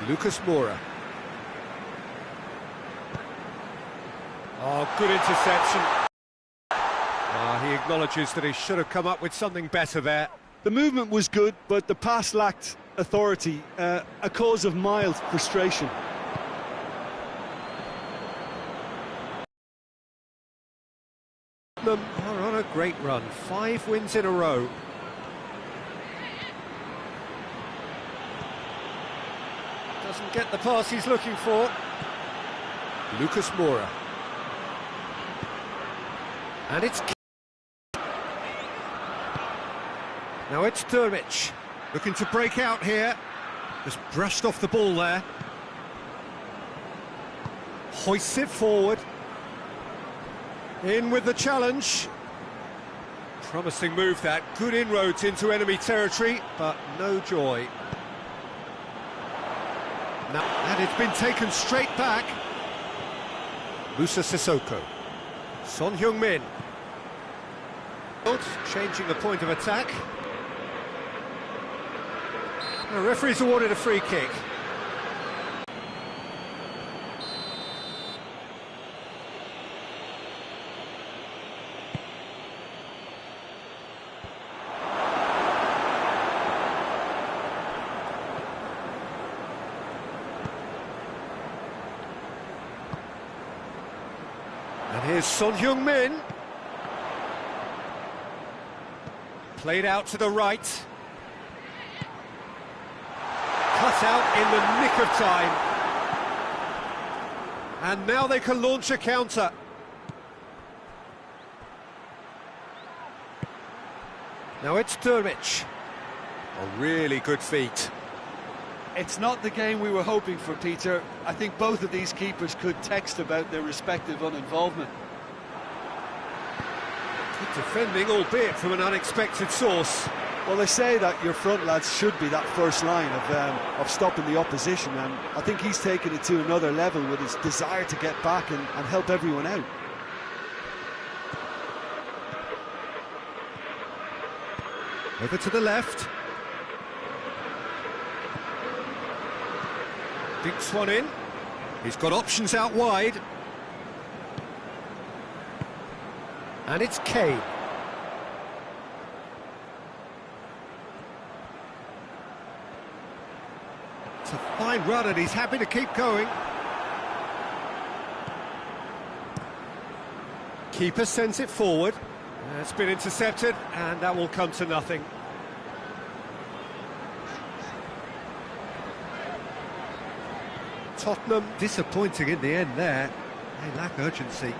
Lucas Moura. Oh, good interception. He acknowledges that he should have come up with something better there. The movement was good, but the pass lacked authority, a cause of mild frustration. Them are on a great run, 5 wins in a row. Doesn't get the pass he's looking for. Lucas Moura. And it's... Now it's Dermich, looking to break out here. Just brushed off the ball there. Hoists it forward. In with the challenge. Promising move that. Good inroads into enemy territory, but no joy. Now, and it's been taken straight back. Musa Sissoko. Son Heung-min. Changing the point of attack. The referee's awarded a free kick. And here's Son Heung-min. Played out to the right. Cut out in the nick of time. And now they can launch a counter. Now it's Dermich. A really good feat. It's not the game we were hoping for, Peter. I think both of these keepers could text about their respective uninvolvement. Good defending, albeit from an unexpected source. Well, they say that your front lads should be that first line of stopping the opposition, and I think he's taken it to another level with his desire to get back and help everyone out. Over to the left. Dinks one in. He's got options out wide. And it's Kane. It's a fine run and he's happy to keep going. Keeper sends it forward. It's been intercepted and that will come to nothing. Tottenham disappointing in the end there. They lack urgency.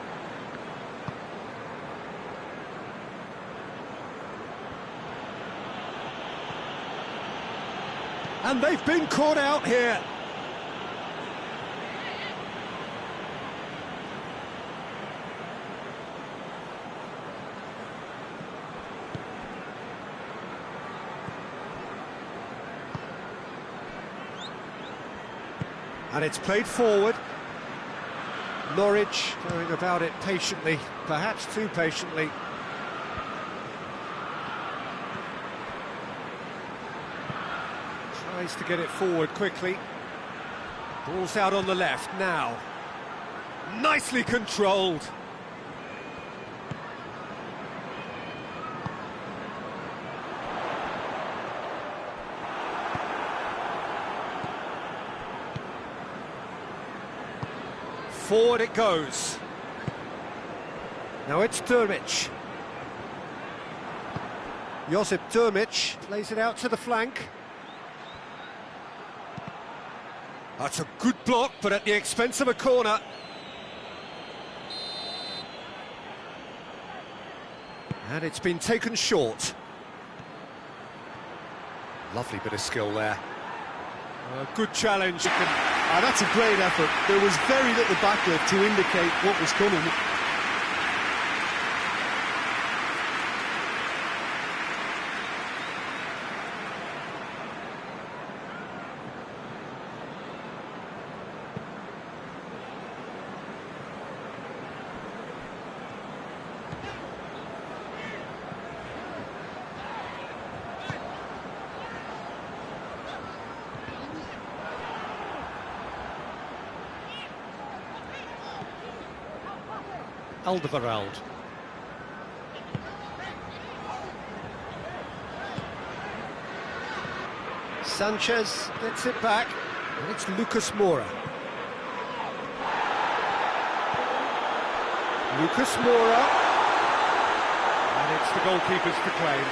And they've been caught out here. And it's played forward. Norwich going about it patiently, perhaps too patiently. Tries to get it forward quickly. Ball's out on the left now. Nicely controlled. Forward it goes. Now it's Dermich. Josip Dermich plays it out to the flank. That's a good block, but at the expense of a corner. And it's been taken short. Lovely bit of skill there. Good challenge. That's a great effort. There was very little backlift to indicate what was coming. Alderweireld. Sanchez gets it back, and it's Lucas Moura. Lucas Moura, and it's the goalkeeper's to claim.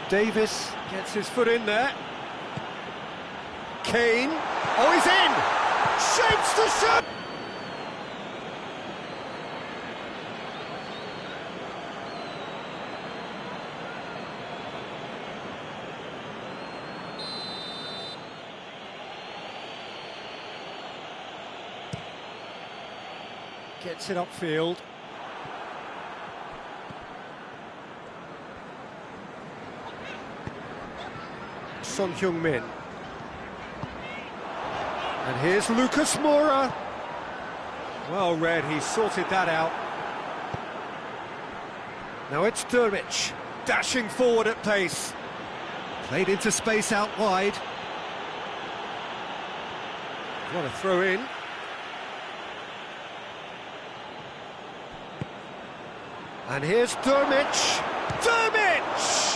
Davis gets his foot in there. Kane, oh, he's in! Shapes the shot! Gets it upfield. Son Heung-min. And here's Lucas Moura. Well read, he sorted that out. Now it's Dermich, dashing forward at pace. Played into space out wide. What a throw in. And here's Dermich. Dermich!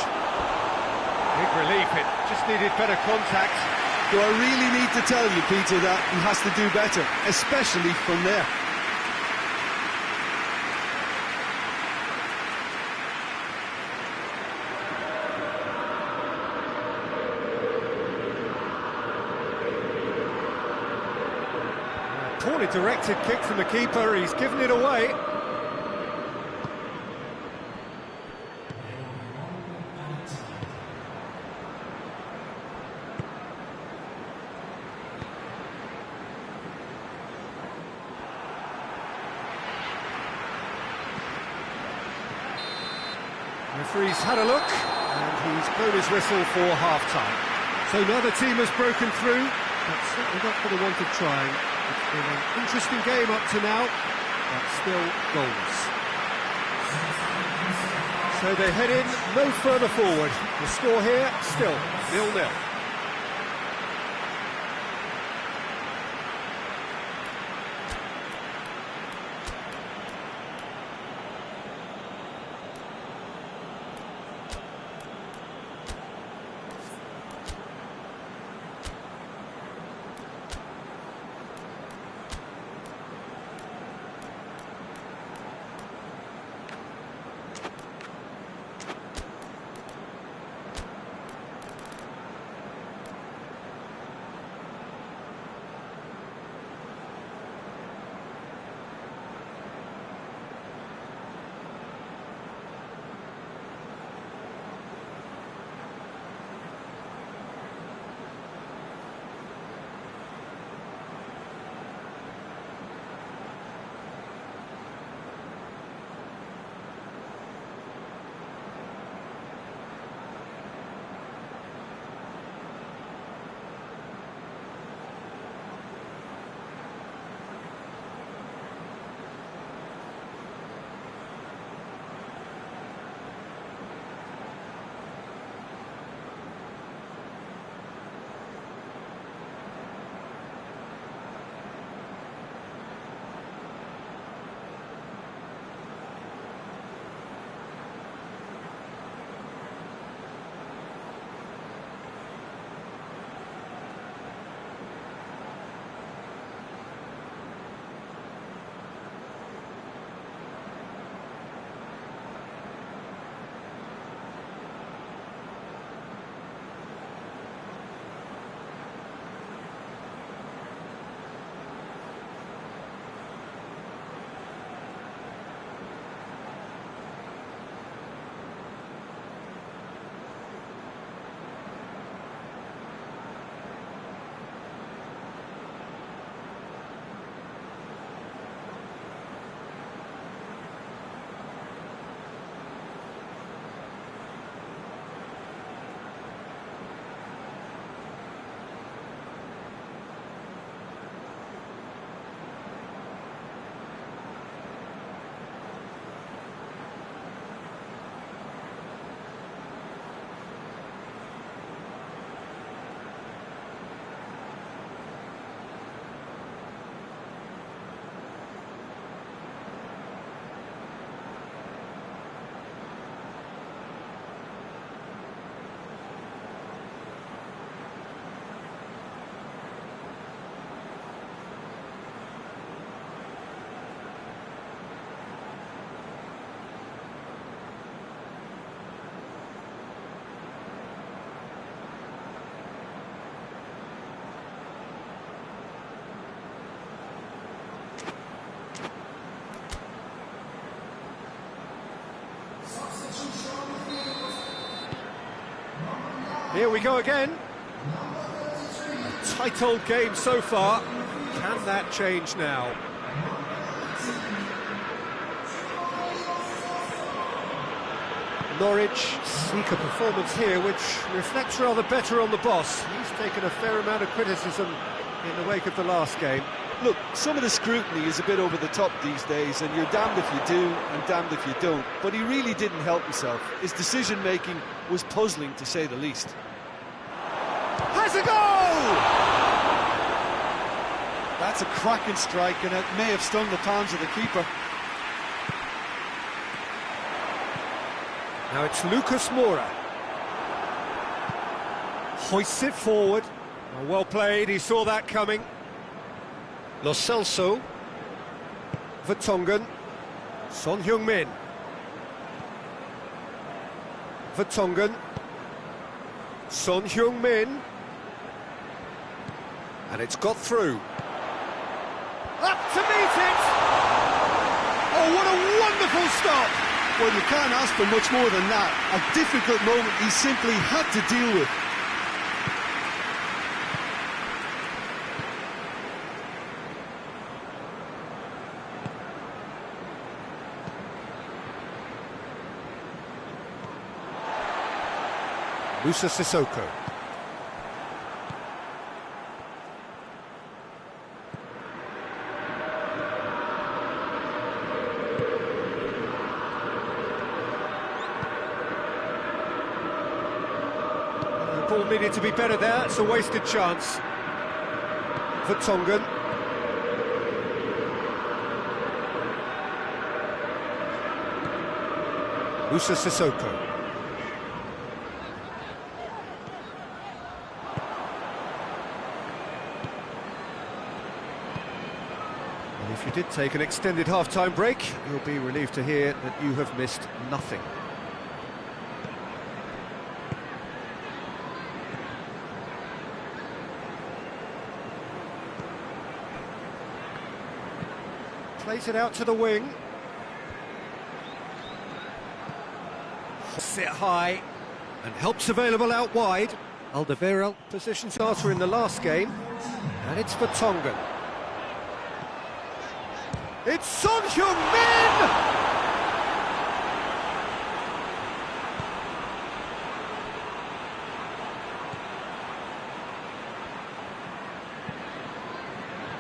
Big relief, it just needed better contact. Do I really need to tell you, Peter, that he has to do better, especially from there? Poorly directed kick from the keeper, he's given it away. Referee's had a look, and he's blown his whistle for half-time. So neither team has broken through, but certainly not for the want of trying. It's been an interesting game up to now, but still goals. So they head in no further forward. The score here, still 0-0. Here we go again. A tight old game so far. Can that change now? Norwich seek a performance here which reflects rather better on the boss. He's taken a fair amount of criticism in the wake of the last game. Look, some of the scrutiny is a bit over the top these days, and you're damned if you do and damned if you don't. But he really didn't help himself. His decision-making was puzzling, to say the least. Has a goal! That's a cracking strike, and it may have stung the palms of the keeper. Now it's Lucas Moura. Hoists it forward. Well played, he saw that coming. Lo Celso. Vertonghen. Son Heung-min. Vertonghen. Son Heung-min. And it's got through. Up to meet it! Oh, what a wonderful stop! Well, you can't ask for much more than that. A difficult moment he simply had to deal with. Musa Sissoko. The ball needed to be better there, it's a wasted chance. Vertonghen. Musa Sissoko. If you did take an extended half-time break, you'll be relieved to hear that you have missed nothing. Plays it out to the wing. Sit high and helps available out wide. Alderweireld position starter in the last game, and it's Vertonghen. It's Son Heung-min!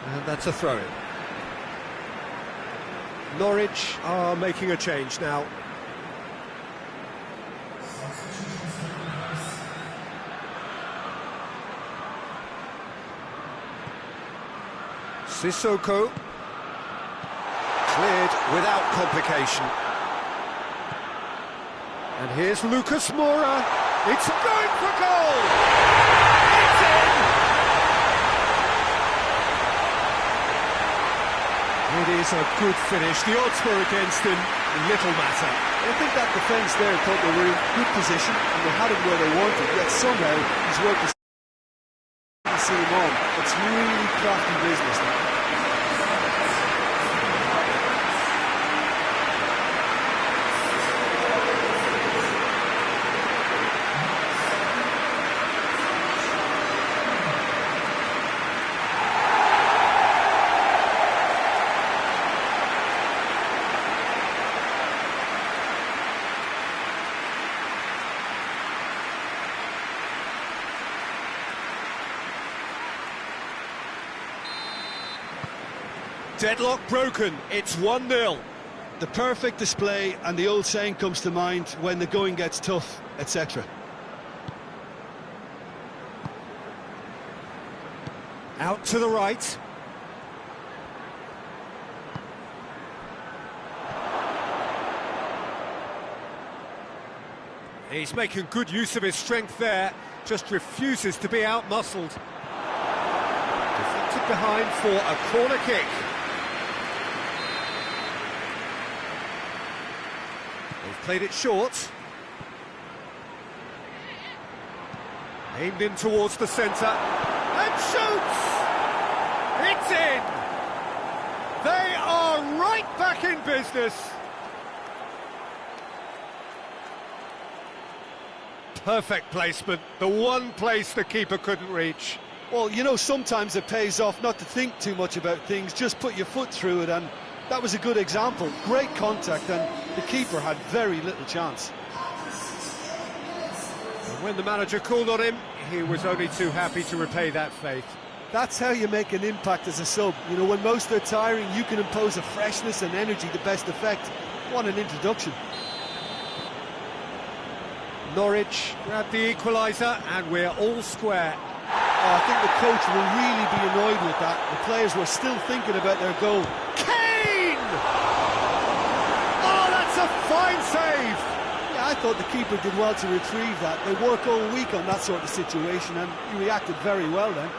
And that's a throw-in. Norwich are making a change now. Sissoko. Cleared without complication. And here's Lucas Moura. It's going for goal! It's in! It is a good finish. The odds were against him. Little matter. I think that defence there thought they were in good position and they had him where they wanted, yet somehow he's worked to see him on. It's really crafty business now. Deadlock broken, it's 1-0. The perfect display, and the old saying comes to mind, when the going gets tough, etc. Out to the right. He's making good use of his strength there, just refuses to be out-muscled. Deflected behind for a corner kick. They've played it short. Aimed in towards the centre. And shoots! It's in! They are right back in business. perfect placement, the one place the keeper couldn't reach. Well, you know, sometimes it pays off not to think too much about things, just put your foot through it, and that was a good example. Great contact, and the keeper had very little chance. And when the manager called on him, he was only too happy to repay that faith. That's how you make an impact as a sub. You know, when most are tiring, you can impose a freshness and energy to best effect. What an introduction. Norwich grabbed the equaliser, and we're all square. I think the coach will really be annoyed with that. The players were still thinking about their goal. Kane! Oh, that's a fine save! Yeah, I thought the keeper did well to retrieve that. They work all week on that sort of situation, and he reacted very well then.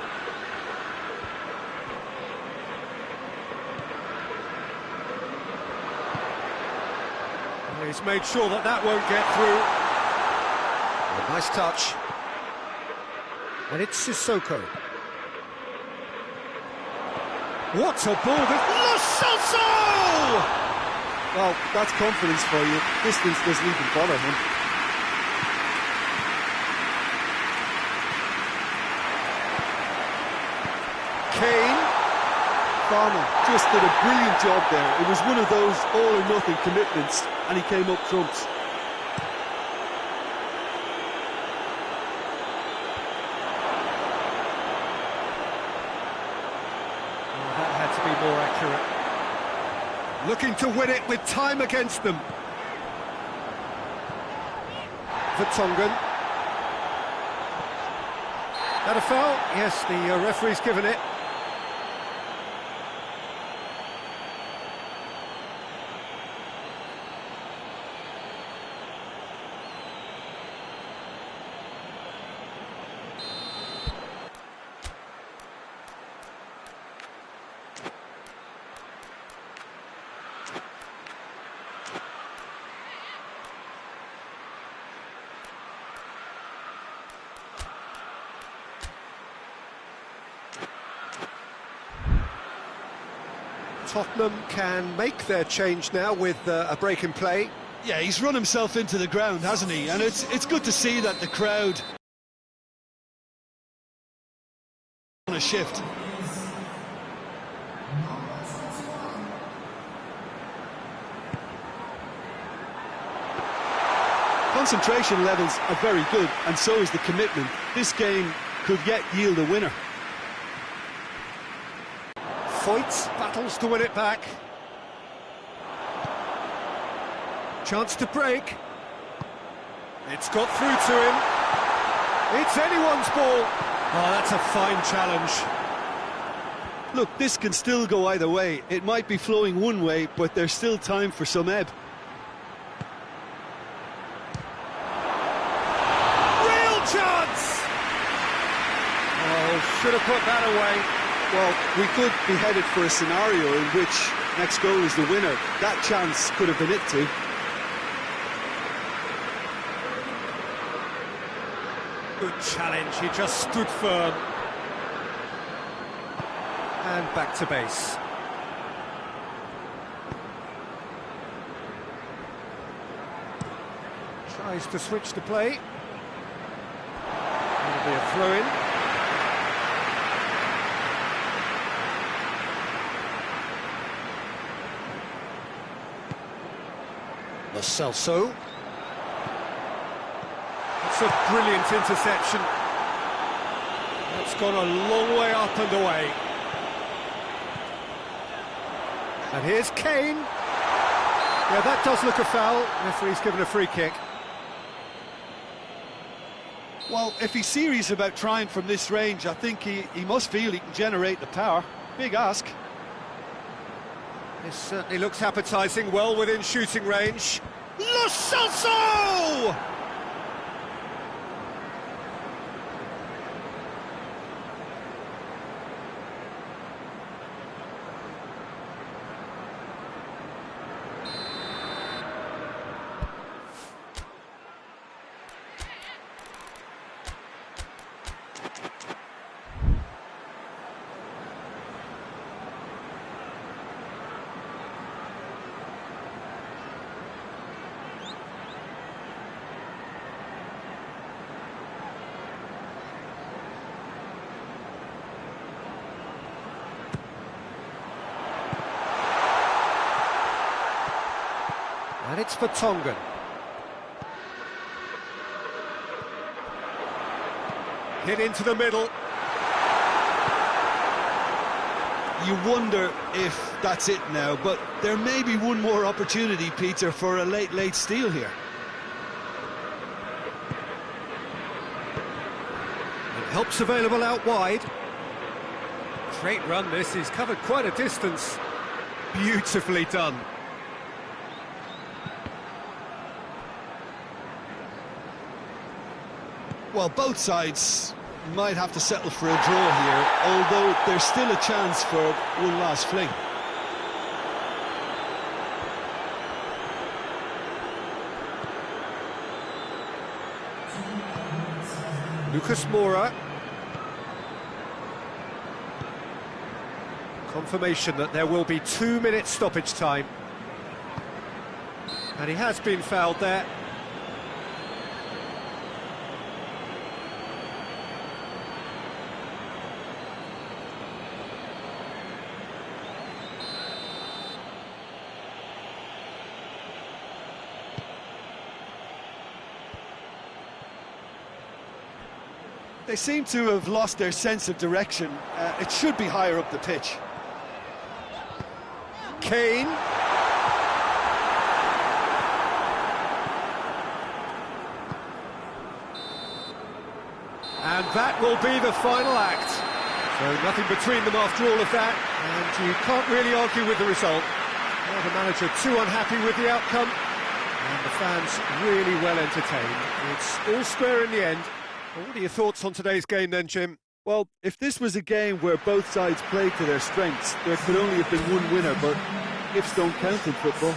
He's made sure that that won't get through. A nice touch. And it's Sissoko. What a ball! Lo Celso! Well, that's confidence for you. Distance doesn't even bother him. Kane. Farmer just did a brilliant job there. It was one of those all-or-nothing commitments, and he came up trumps. That had to be more accurate. Looking to win it with time against them. Vertonghen. That a foul? Yes, the referee's given it. Tottenham can make their change now with a break in play. Yeah, he's run himself into the ground, hasn't he? And it's good to see that the crowd on a shift. Concentration levels are very good, and so is the commitment. This game could yet yield a winner. Foyt battles to win it back. Chance to break. It's got through to him. It's anyone's ball. Oh, that's a fine challenge. Look, this can still go either way. It might be flowing one way, but there's still time for some ebb. Real chance! Oh, should have put that away. Well, we could be headed for a scenario in which next goal is the winner. That chance could have been it too. Good challenge, he just stood firm. And back to base. Tries to switch the play. It'll be a throw-in. Lo Celso. It's a brilliant interception. It's gone a long way up and away. And here's Kane. Yeah, that does look a foul. Referee's given a free kick. Well, if he's serious about trying from this range, I think he must feel he can generate the power. Big ask. This certainly looks appetising, well within shooting range. Lo Celso! And it's for Tongan. Hit into the middle. You wonder if that's it now, but there may be one more opportunity, Peter, for a late steal here. And help's available out wide. Great run this, he's covered quite a distance. Beautifully done. Well, both sides might have to settle for a draw here, although there's still a chance for one last fling. Lucas Moura. Confirmation that there will be 2 minutes stoppage time. And he has been fouled there. They seem to have lost their sense of direction. It should be higher up the pitch. Kane. And that will be the final act. So nothing between them after all of that, and you can't really argue with the result. Well, the manager too unhappy with the outcome, and the fans really well entertained. It's all square in the end. Well, what are your thoughts on today's game then, Jim? Well, if this was a game where both sides played to their strengths, there could only have been one winner, but ifs don't count in football.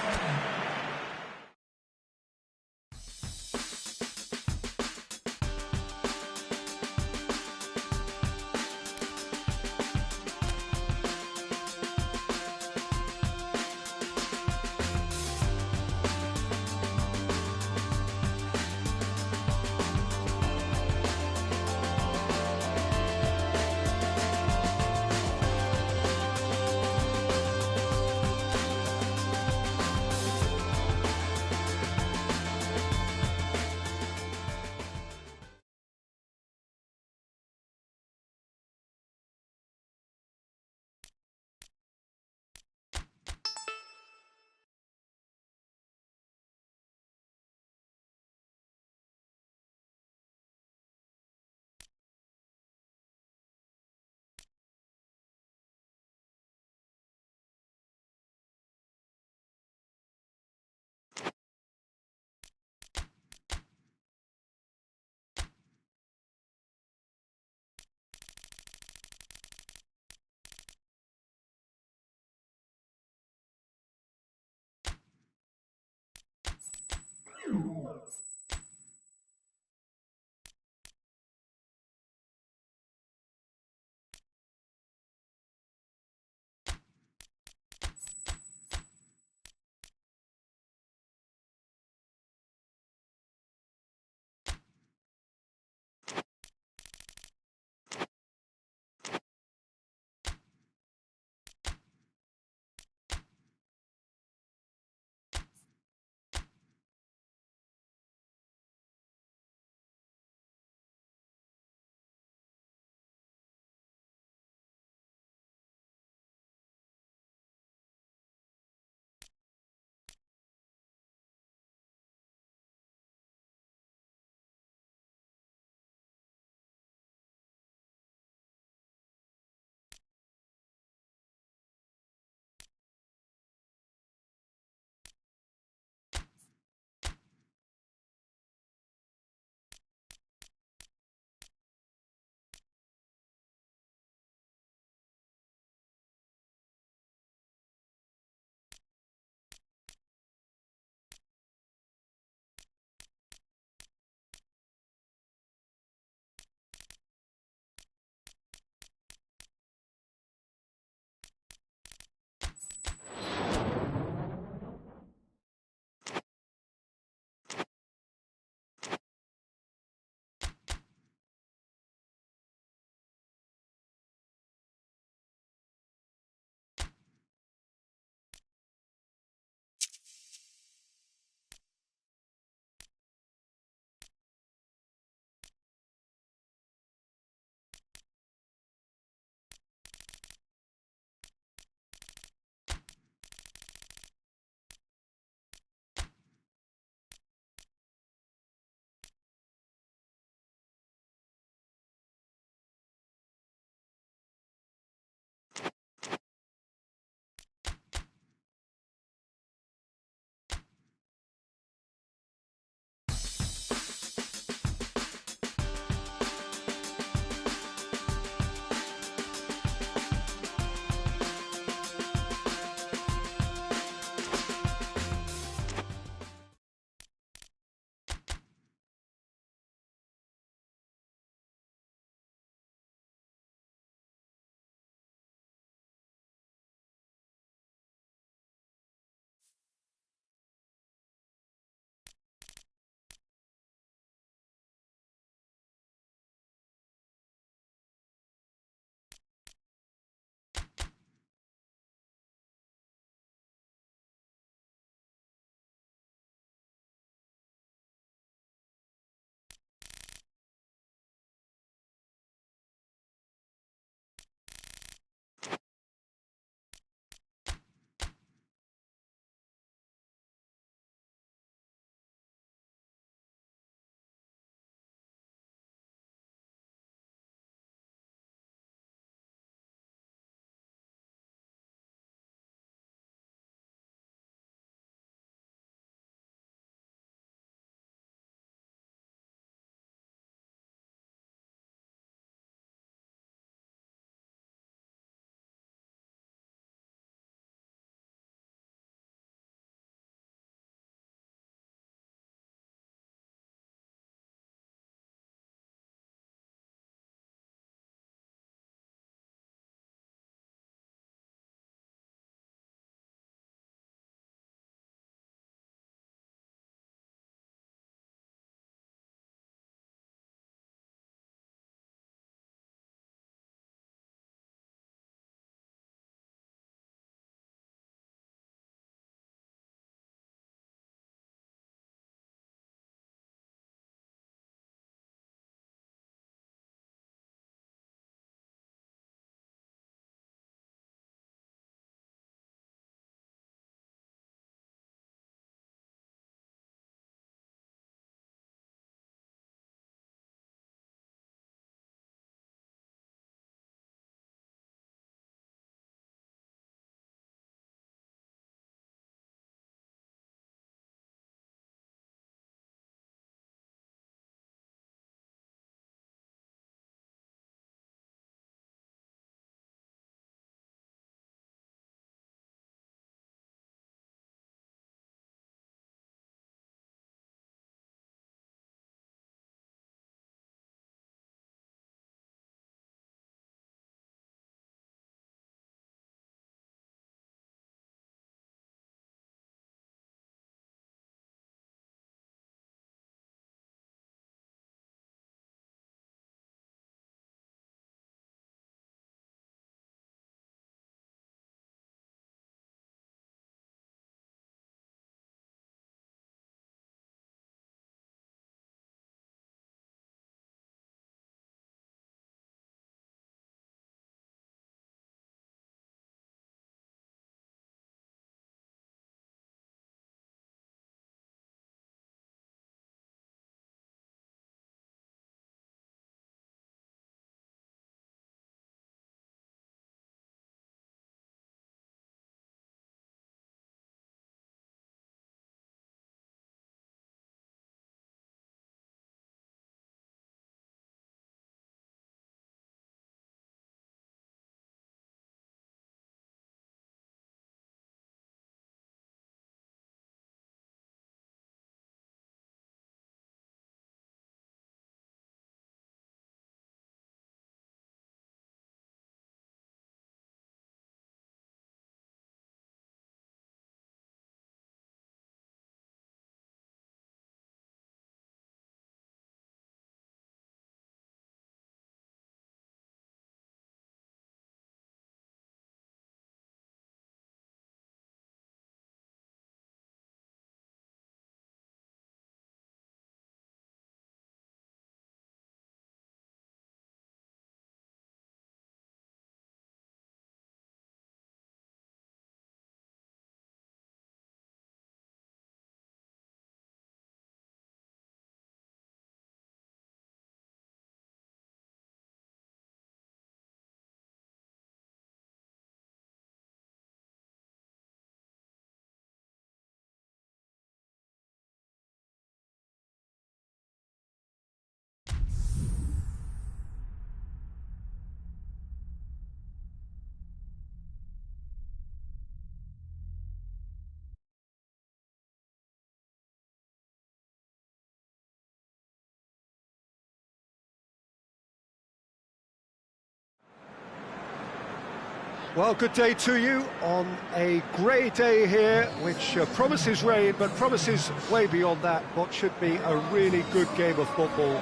Well, good day to you on a grey day here, which promises rain, but promises way beyond that what should be a really good game of football.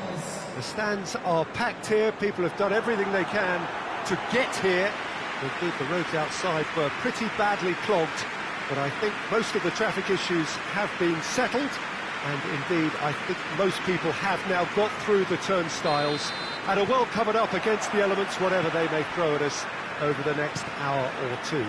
The stands are packed here, people have done everything they can to get here. Indeed, the roads outside were pretty badly clogged, but I think most of the traffic issues have been settled, and indeed, I think most people have now got through the turnstiles and are well covered up against the elements, whatever they may throw at us over the next hour or two.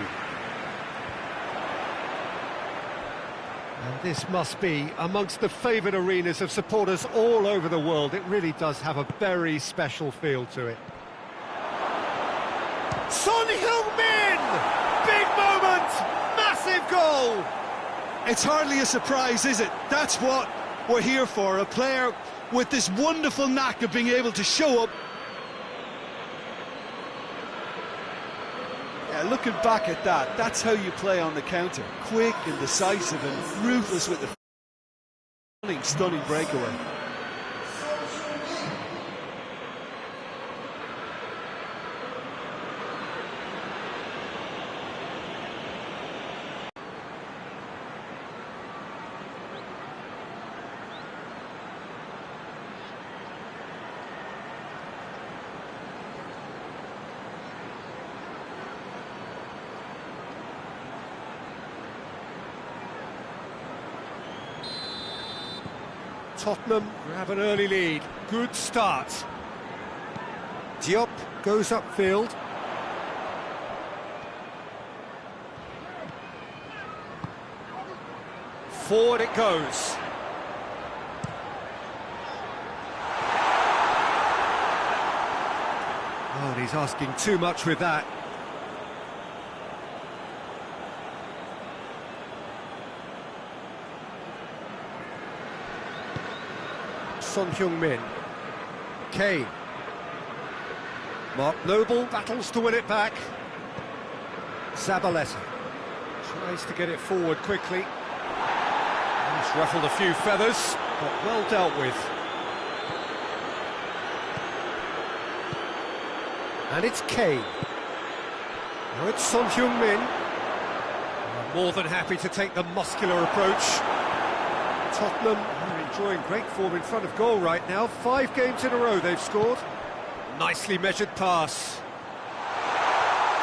And this must be amongst the favoured arenas of supporters all over the world. It really does have a very special feel to it. Son Heung-min! Big moment! Massive goal! It's hardly a surprise, is it? That's what we're here for, a player with this wonderful knack of being able to show up. Yeah, looking back at that, that's how you play on the counter. Quick and decisive and ruthless with the stunning breakaway. Tottenham grab an early lead. Good start. Diop goes upfield. Forward it goes. Oh, and he's asking too much with that. Son Heung-min. Kane. Mark Noble battles to win it back. Zabaleta tries to get it forward quickly. He's ruffled a few feathers, but well dealt with. And it's Kane. Now it's Son Heung-min. More than happy to take the muscular approach. Tottenham are enjoying great form in front of goal right now. 5 games in a row they've scored. Nicely measured pass.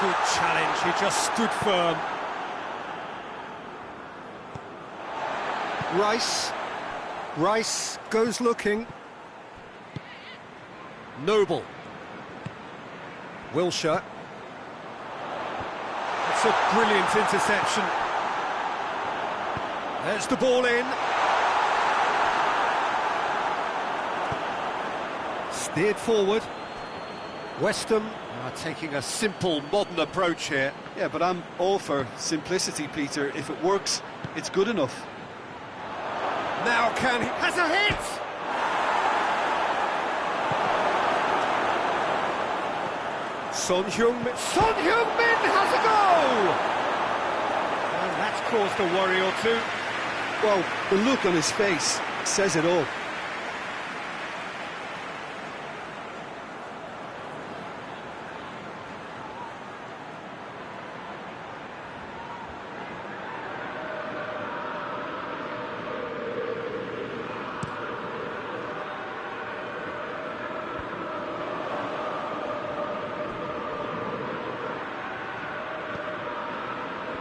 Good challenge, he just stood firm. Rice goes looking. Noble. Wilshere. It's a brilliant interception. There's the ball in. Steered forward. West Ham are taking a simple, modern approach here. Yeah, but I'm all for simplicity, Peter. If it works, it's good enough. Now can he... has a hit! Son Heung-min has a goal! And that's caused a worry or two. Well, the look on his face says it all.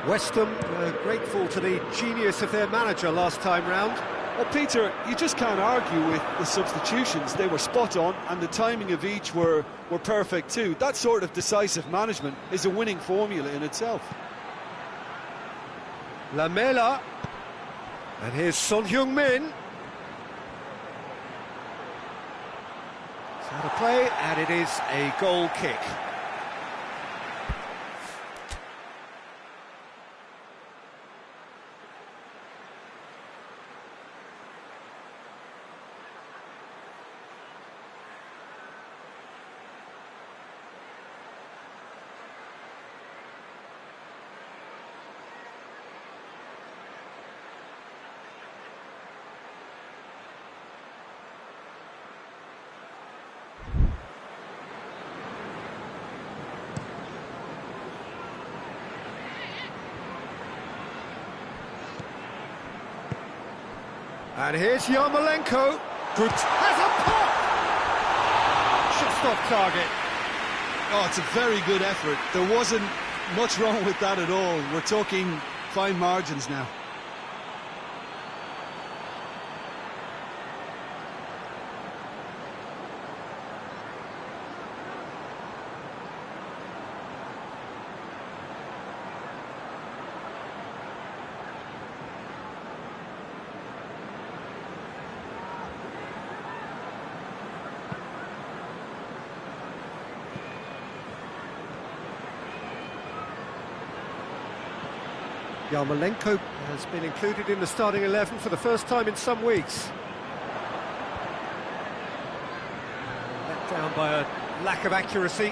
West Ham were grateful to the genius of their manager last time round. Well, Peter, you just can't argue with the substitutions. They were spot on, and the timing of each were perfect too. That sort of decisive management is a winning formula in itself. Lamela. And here's Son Heung-min. It's out of play, and it is a goal kick. And here's Yarmolenko. Good. Has a pop! Just off target. Oh, it's a very good effort. There wasn't much wrong with that at all. We're talking fine margins now. Yarmolenko has been included in the starting 11 for the first time in some weeks. Let down by a lack of accuracy.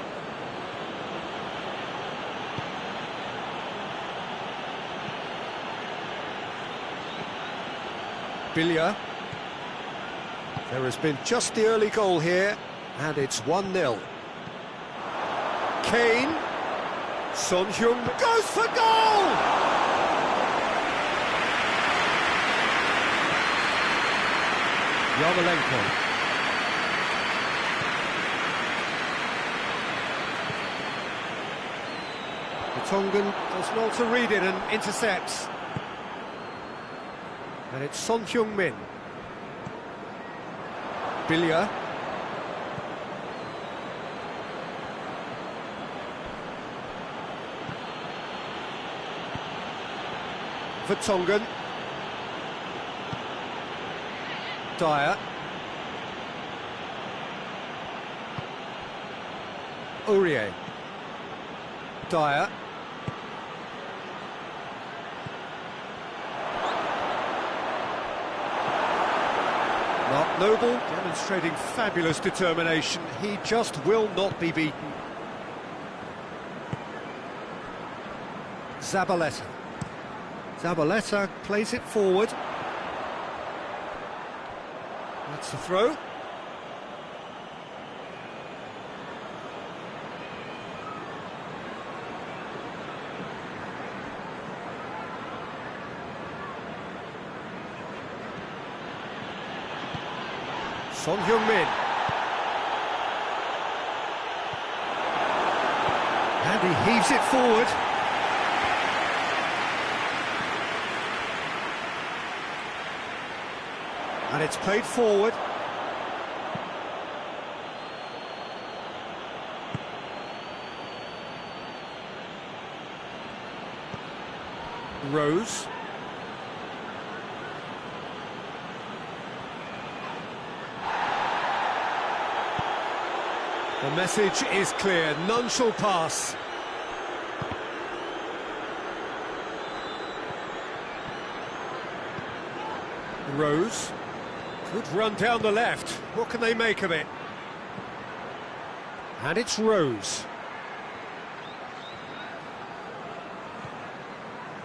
Billia. There has been just the early goal here, and it's 1-0. Kane. Son Heung goes for goal! Yarmolenko. Tongan does well to read it and intercepts. And it's Son Heung-min. Billia. For Tongan. Dyer. Aurier. Dyer. Mark Noble demonstrating fabulous determination. He just will not be beaten. Zabaleta. Zabaleta plays it forward. That's the throw. Son Heung-min. And he heaves it forward. And it's played forward. Rose. The message is clear, none shall pass. Rose. Good run down the left. What can they make of it? And it's Rose.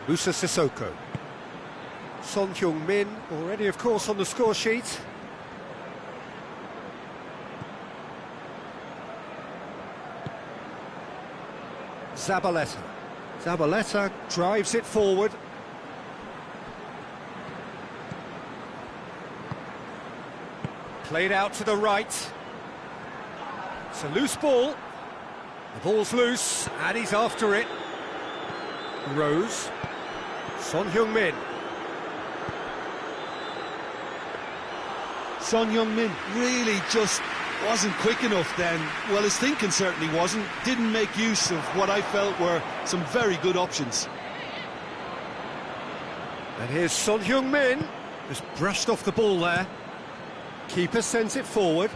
Musa Sissoko. Son Heung-min, already of course on the score sheet. Zabaleta. Zabaleta drives it forward. Played out to the right. It's a loose ball. The ball's loose, and he's after it. Rose. Son Heung-min. Son Heung-min really just wasn't quick enough then. Well, his thinking certainly wasn't. Didn't make use of what I felt were some very good options. And here's Son Heung-min. Just brushed off the ball there. Keeper sends it forward.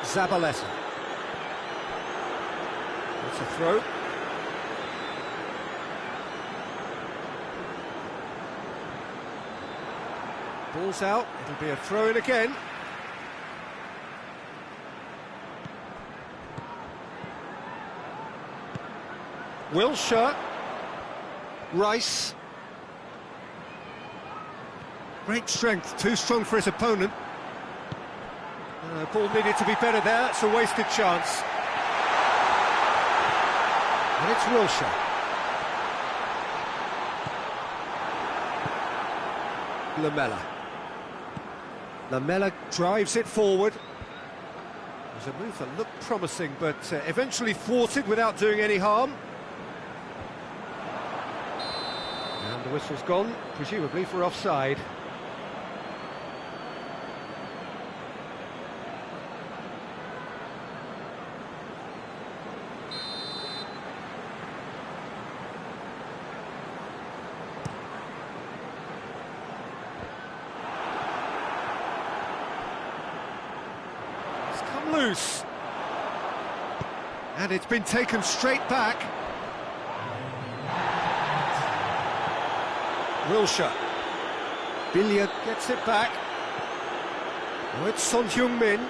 Zabaleta. That's a throw. Ball's out, it'll be a throw-in again. Wilshere. Rice. Great strength, too strong for his opponent. Ball needed to be better there, it's a wasted chance. And it's Wilshere. Lamela. Lamela drives it forward. It was a move that looked promising, but eventually thwarted without doing any harm. And the whistle's gone, presumably for offside. Loose, and it's been taken straight back. Wilshere, Billiard gets it back. Oh, it's Son Heung-min.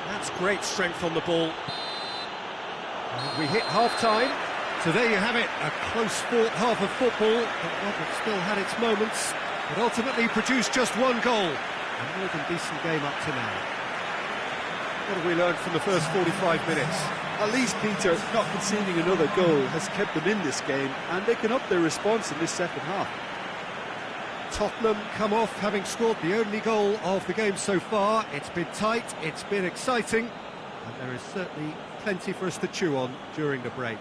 That's great strength on the ball. And we hit half-time. So there you have it, a close-fought half of football, but one that still had its moments, but ultimately produced just one goal. A more than decent game up to now. What have we learned from the first 45 minutes? At least, Peter, not conceding another goal has kept them in this game, and they can up their response in this second half. Tottenham come off having scored the only goal of the game so far. It's been tight, it's been exciting, and there is certainly plenty for us to chew on during the break.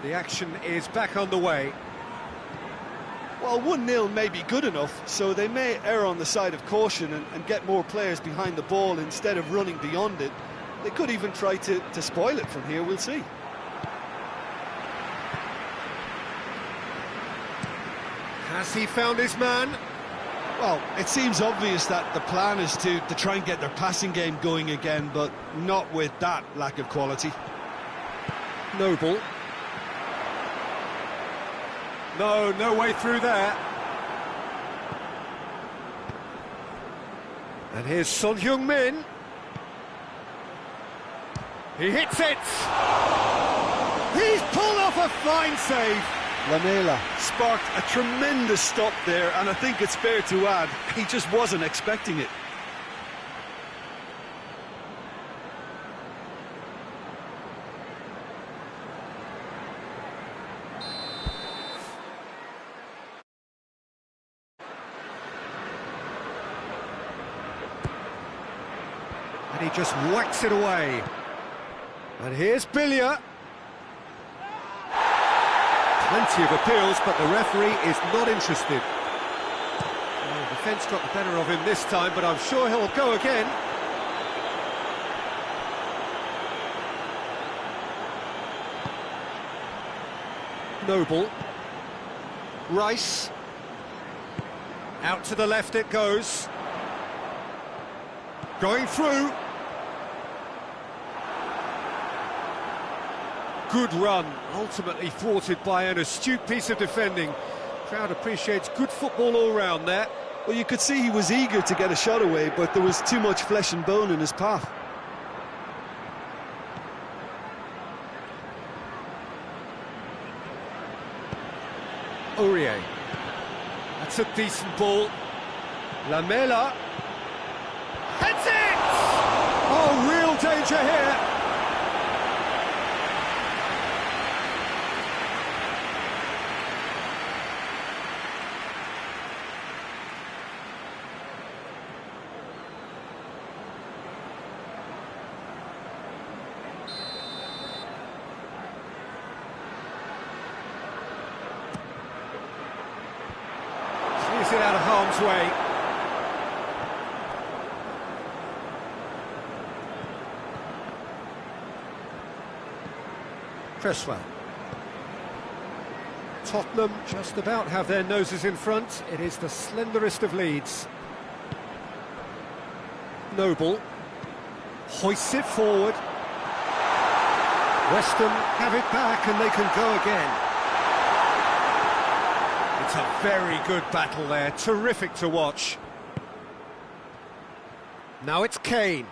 The action is back on the way. Well, 1-0 may be good enough, so they may err on the side of caution and get more players behind the ball instead of running beyond it. They could even try to spoil it from here, we'll see. Has he found his man? Well, it seems obvious that the plan is to try and get their passing game going again, but not with that lack of quality. Noble. No way through there. And here's Son Heung-min. He hits it! He's pulled off a fine save! Lamela sparked a tremendous stop there, and I think it's fair to add, he just wasn't expecting it. And he just whacks it away. And here's Billia. Plenty of appeals, but the referee is not interested. Well, the defence got the better of him this time, but I'm sure he'll go again. Noble. Rice. Out to the left it goes. Going through. Good run, ultimately thwarted by an astute piece of defending. Crowd appreciates good football all round there. Well, you could see he was eager to get a shot away, but there was too much flesh and bone in his path. Aurier. That's a decent ball. Lamela. Heads it! Oh, real danger here. Sees it out of harm's way. Cresswell. Tottenham just about have their noses in front. It is the slenderest of leads. Noble hoists it forward. West Ham have it back and they can go again. It's a very good battle there, terrific to watch. Now it's Kane.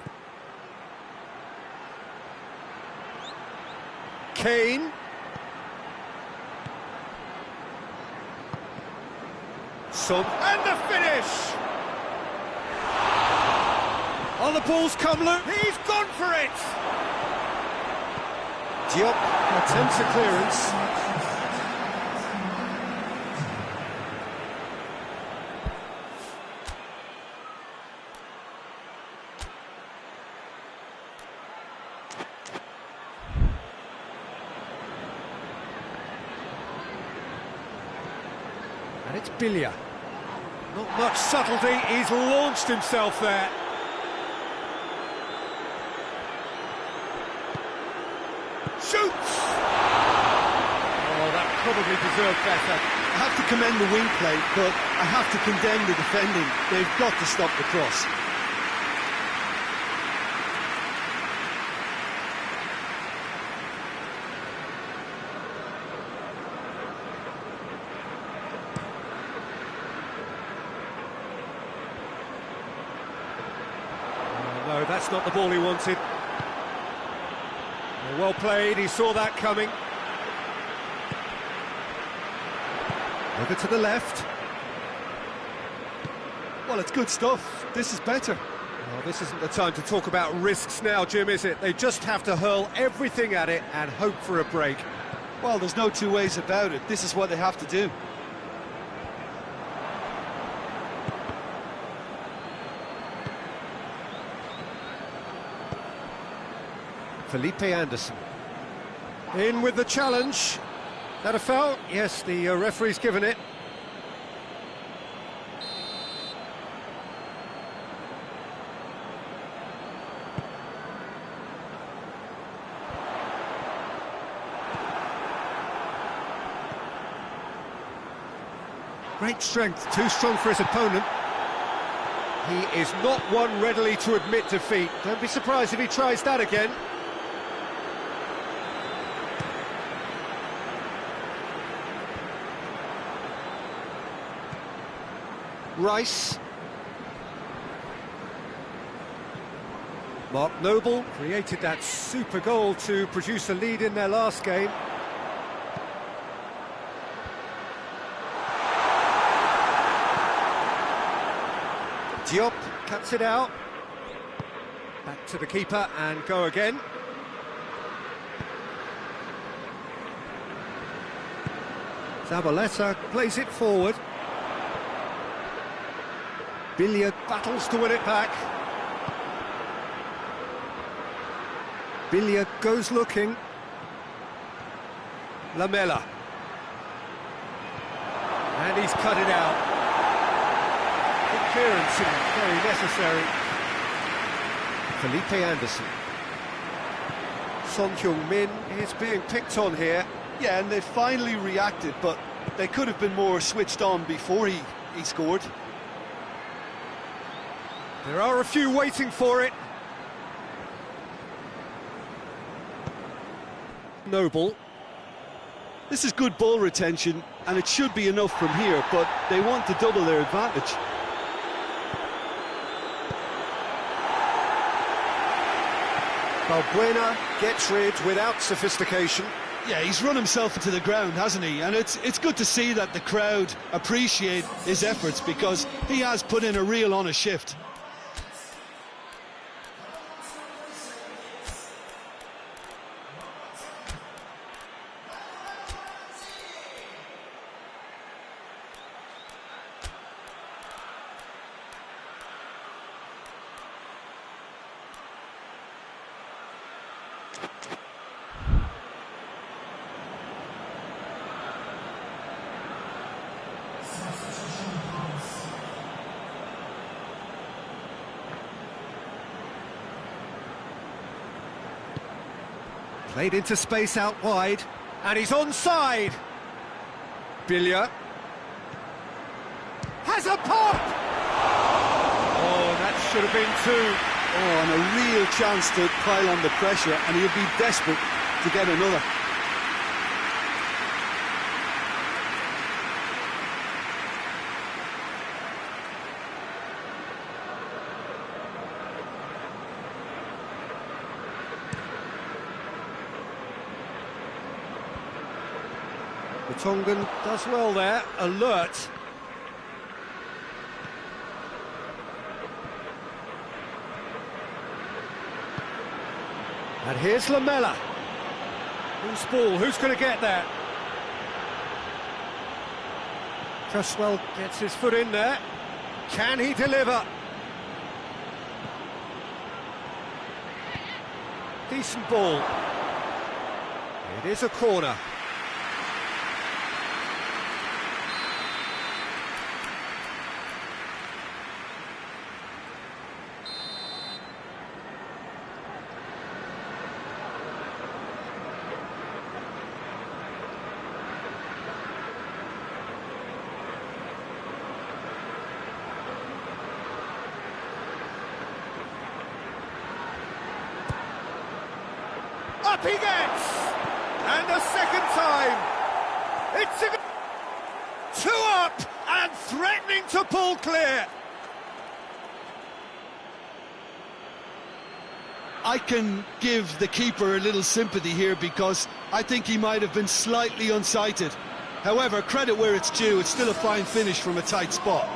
Kane. Son, and the finish! Oh, the ball's come loose. He's gone for it! Diop attempts a clearance. And it's Billia. Not much subtlety, he's launched himself there. Shoots! Oh, that probably deserved better. I have to commend the wing play, but I have to condemn the defending. They've got to stop the cross. No, that's not the ball he wanted. Well played, he saw that coming. Over to the left. Well, it's good stuff. This is better. Well, this isn't the time to talk about risks now, Jim, is it? They just have to hurl everything at it and hope for a break. Well, there's no two ways about it. This is what they have to do. Felipe Anderson. In with the challenge. That a foul? Yes, the referee's given it. Great strength, too strong for his opponent. He is not one readily to admit defeat. Don't be surprised if he tries that again. Rice. Mark Noble created that super goal to produce a lead in their last game. Diop cuts it out. Back to the keeper and go again. Zabaleta plays it forward. Billiard battles to win it back. Billiard goes looking. Lamela. And he's cut it out. Good clearance and very necessary. Felipe Anderson. Son Heung-min is being picked on here. Yeah, and they finally reacted, but they could have been more switched on before he scored. There are a few waiting for it. Noble. This is good ball retention, and it should be enough from here, but they want to double their advantage. Balbuena gets rid without sophistication. Yeah, he's run himself into the ground, hasn't he? And it's good to see that the crowd appreciate his efforts, because he has put in a real honest shift. Played into space out wide, and he's onside. Billiard has a pop! Oh, that should have been two. Oh, and a real chance to pile on the pressure, and he'll be desperate to get another. The Tongan does well there, alert. And here's Lamela. Who's ball? Who's going to get that? Cresswell gets his foot in there. Can he deliver? Decent ball. It is a corner. Up he gets! And a second time! It's two up and threatening to pull clear! I can give the keeper a little sympathy here, because I think he might have been slightly unsighted. However, credit where it's due, it's still a fine finish from a tight spot.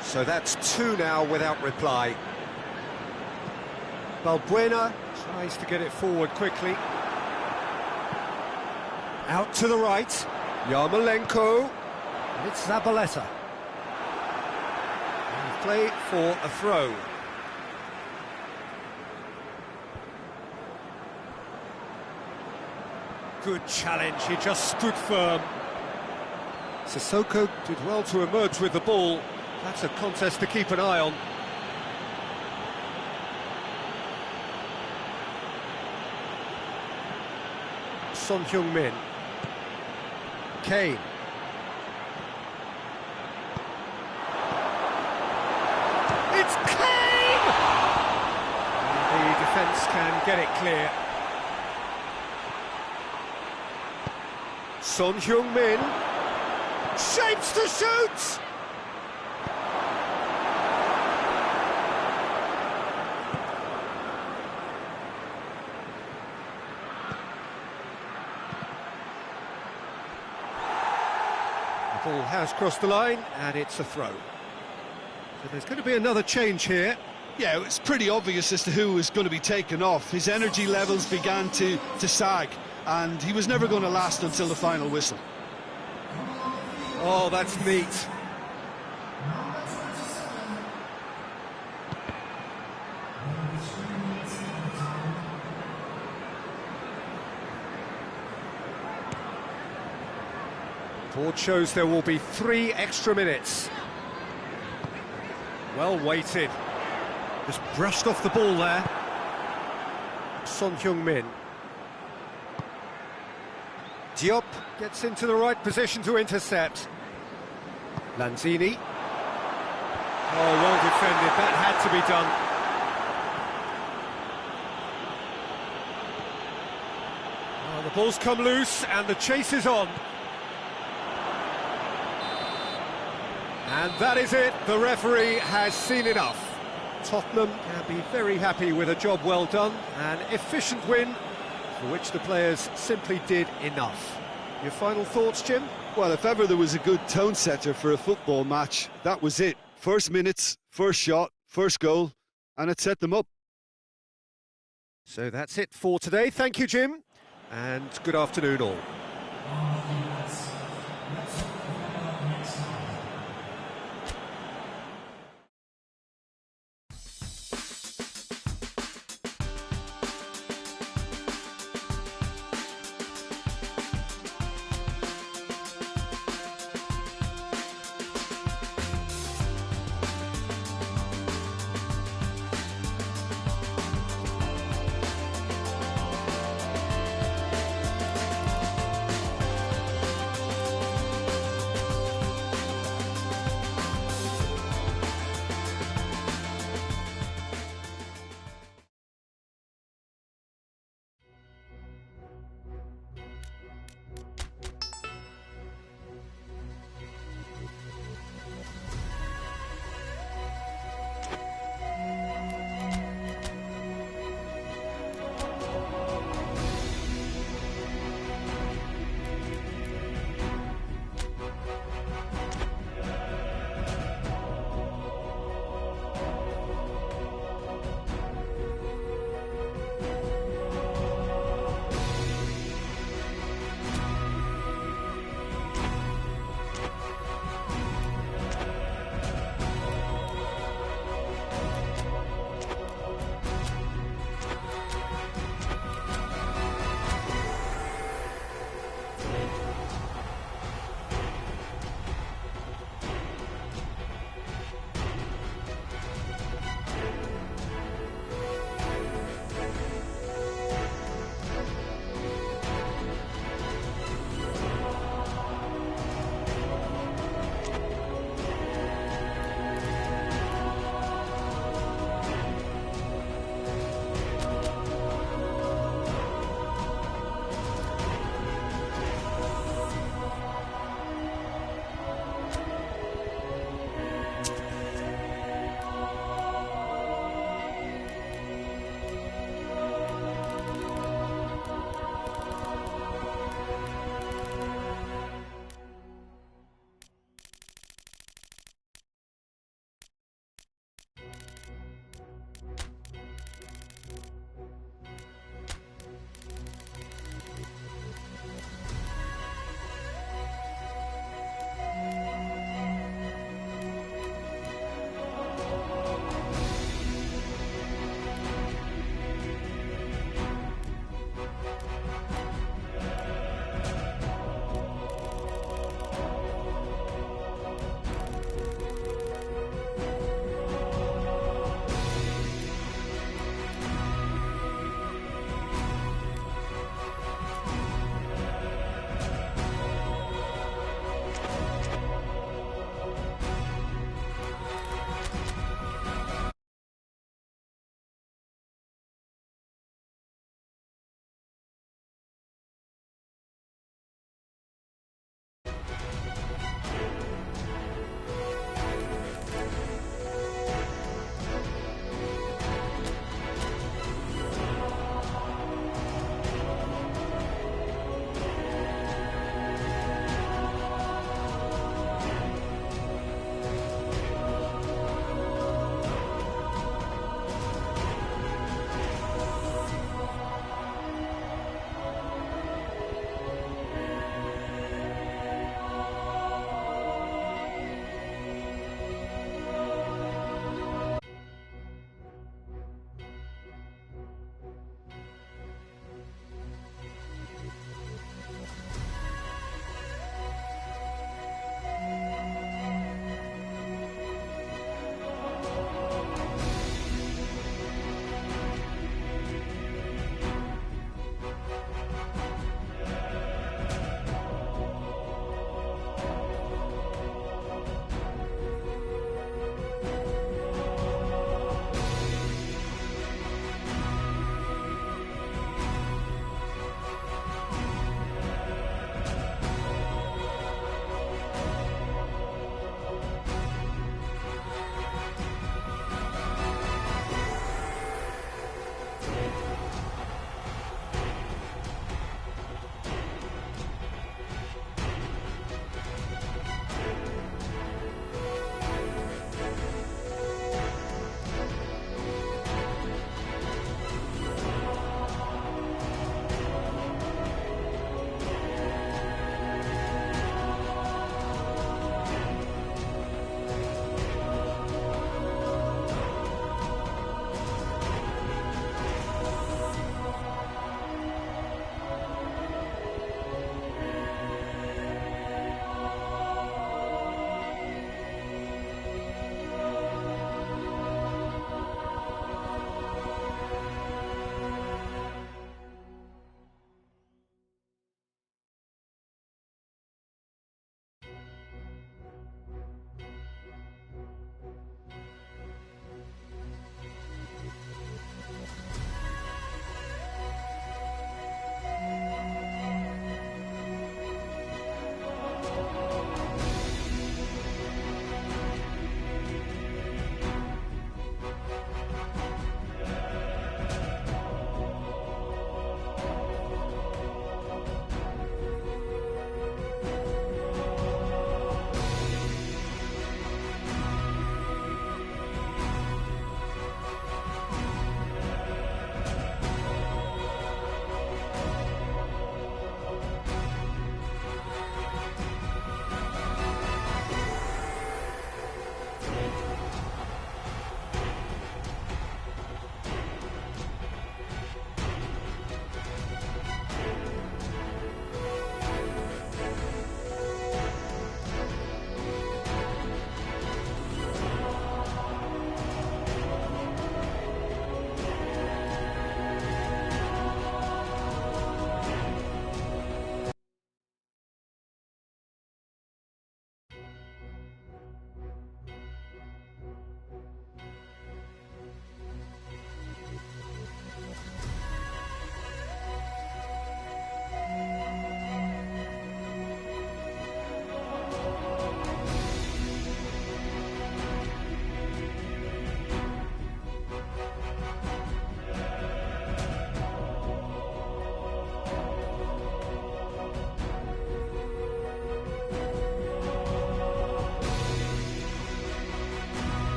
So that's two now without reply. Balbuena tries to get it forward quickly. Out to the right, Yarmolenko, and it's Zabaleta. And play for a throw. Good challenge, he just stood firm. Sissoko did well to emerge with the ball. That's a contest to keep an eye on. Son Heung-min. Kane. defence can get it clear. Son Heung-min shapes to shoot! The ball has crossed the line, and it's a throw. So there's going to be another change here. Yeah, it's pretty obvious as to who was going to be taken off. His energy levels began to sag, and he was never going to last until the final whistle. Oh, that's neat. Board shows there will be 3 extra minutes. Well weighted. Just brushed off the ball there. Son Heung-min. Diop gets into the right position to intercept. Lanzini. Oh, well defended. That had to be done. Oh, the ball's come loose and the chase is on. And that is it. The referee has seen enough. Tottenham can be very happy with a job well done, an efficient win for which the players simply did enough. Your final thoughts, Jim? Well, if ever there was a good tone setter for a football match, that was it. First minutes, first shot, first goal, and it set them up. So that's it for today. Thank you, Jim, and good afternoon all.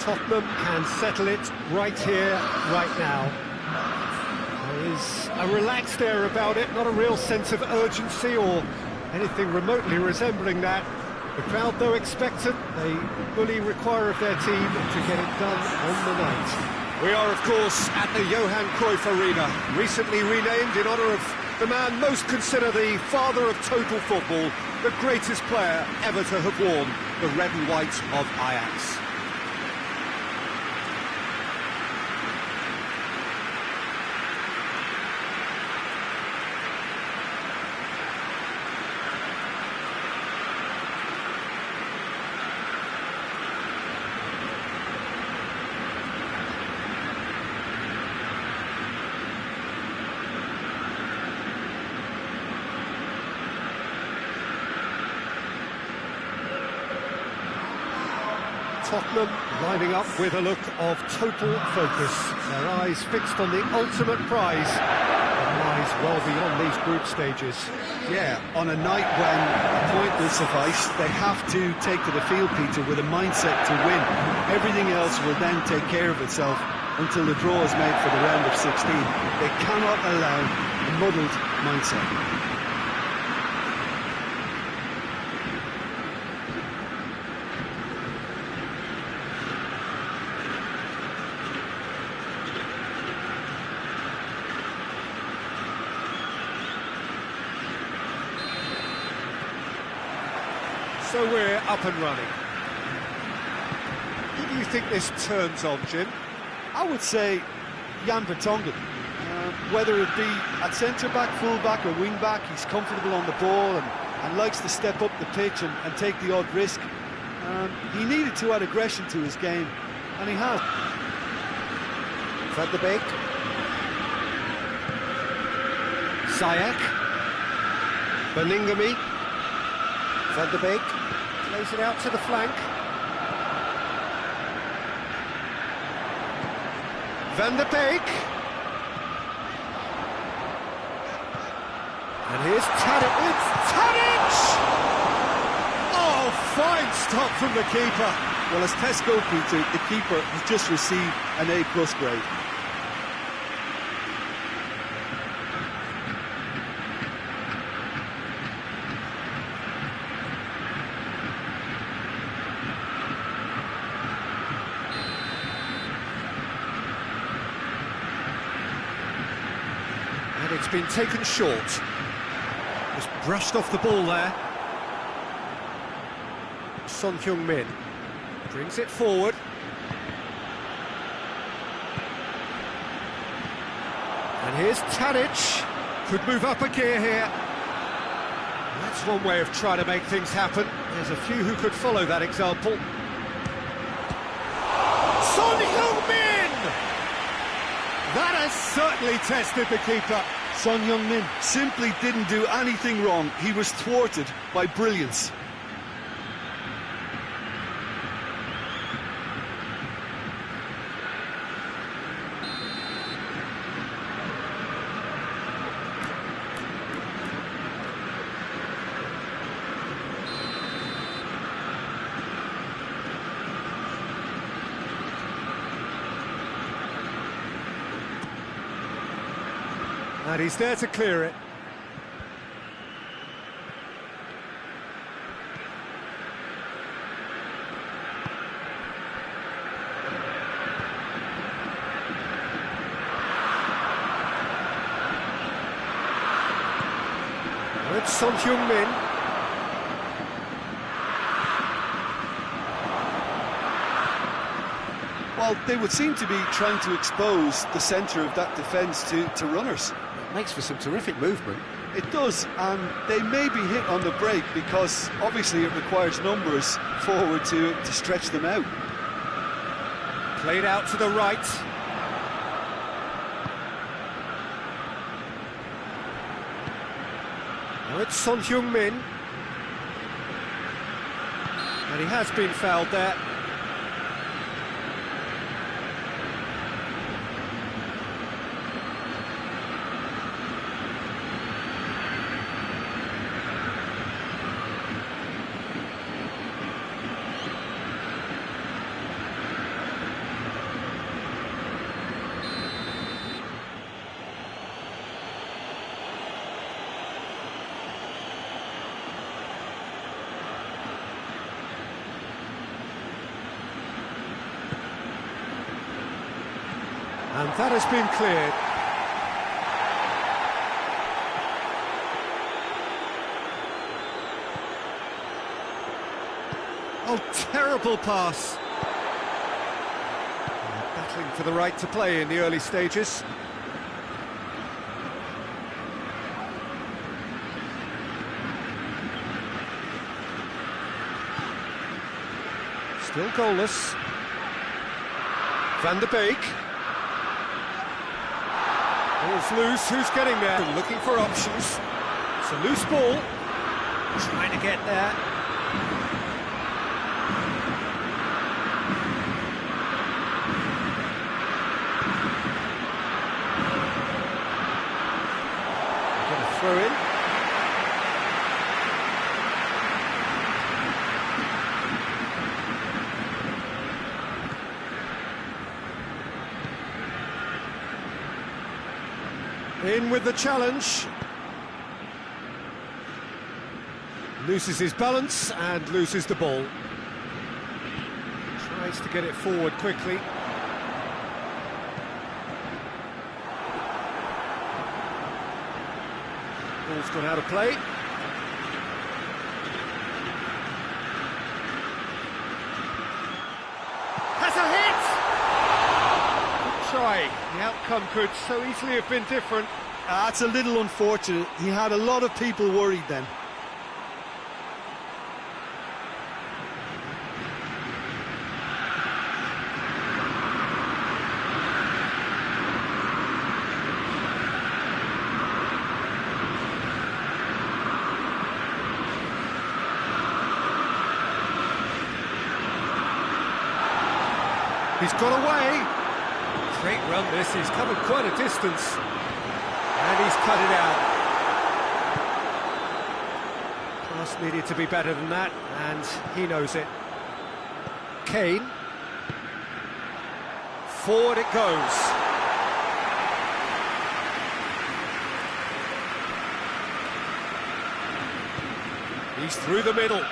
Tottenham can settle it right here, right now. There is a relaxed air about it, not a real sense of urgency or anything remotely resembling that. The crowd, though expectant, they fully require of their team to get it done on the night. We are, of course, at the Johan Cruyff Arena, recently renamed in honour of the man most considered the father of total football, the greatest player ever to have worn the red and white of Ajax. Tottenham lining up with a look of total focus, their eyes fixed on the ultimate prize that lies well beyond these group stages. Yeah, on a night when a point will suffice, they have to take to the field, Peter, with a mindset to win. Everything else will then take care of itself until the draw is made for the round of 16. They cannot allow a muddled mindset. So we're up and running. Who do you think this turns on, Jim? I would say Jan Vertonghen. Whether it be at centre-back, full-back or wing-back, he's comfortable on the ball and likes to step up the pitch and take the odd risk. He needed to add aggression to his game, and he has. Van de Beek. Ziyech. Beningame. Van de Beek plays it out to the flank. Van de Beek. And here's Tadic. It's Tadic! Oh, fine stop from the keeper. Well, as Tesco, Peter, the keeper has just received an A+ grade. And it's been taken short. Just brushed off the ball there. Son Heung-min brings it forward. And here's Tadic. Could move up a gear here. That's one way of trying to make things happen. There's a few who could follow that example. Son Heung-min! That has certainly tested the keeper. Son Heung-min simply didn't do anything wrong. He was thwarted by brilliance. And he's there to clear it. Now it's Son Heung-min. Well, they would seem to be trying to expose the centre of that defence to runners. Makes for some terrific movement. It does, and they may be hit on the break because obviously it requires numbers forward to stretch them out. Played out to the right. Now it's Son Heung-min. And he has been fouled there. And that has been cleared. Oh, terrible pass. Battling for the right to play in the early stages. Still goalless. Van de Beek. Ball's loose, who's getting there? Looking for options. It's a loose ball. Trying to get there. Going to throw in. In with the challenge. Loses his balance and loses the ball. Tries to get it forward quickly. Ball's gone out of play. Has a hit! Good try. The outcome could so easily have been different. That's a little unfortunate. He had a lot of people worried then. He's got away. Great run this, he's covered quite a distance. And he's cut it out. Pass needed to be better than that, and he knows it. Kane. Forward it goes. He's through the middle.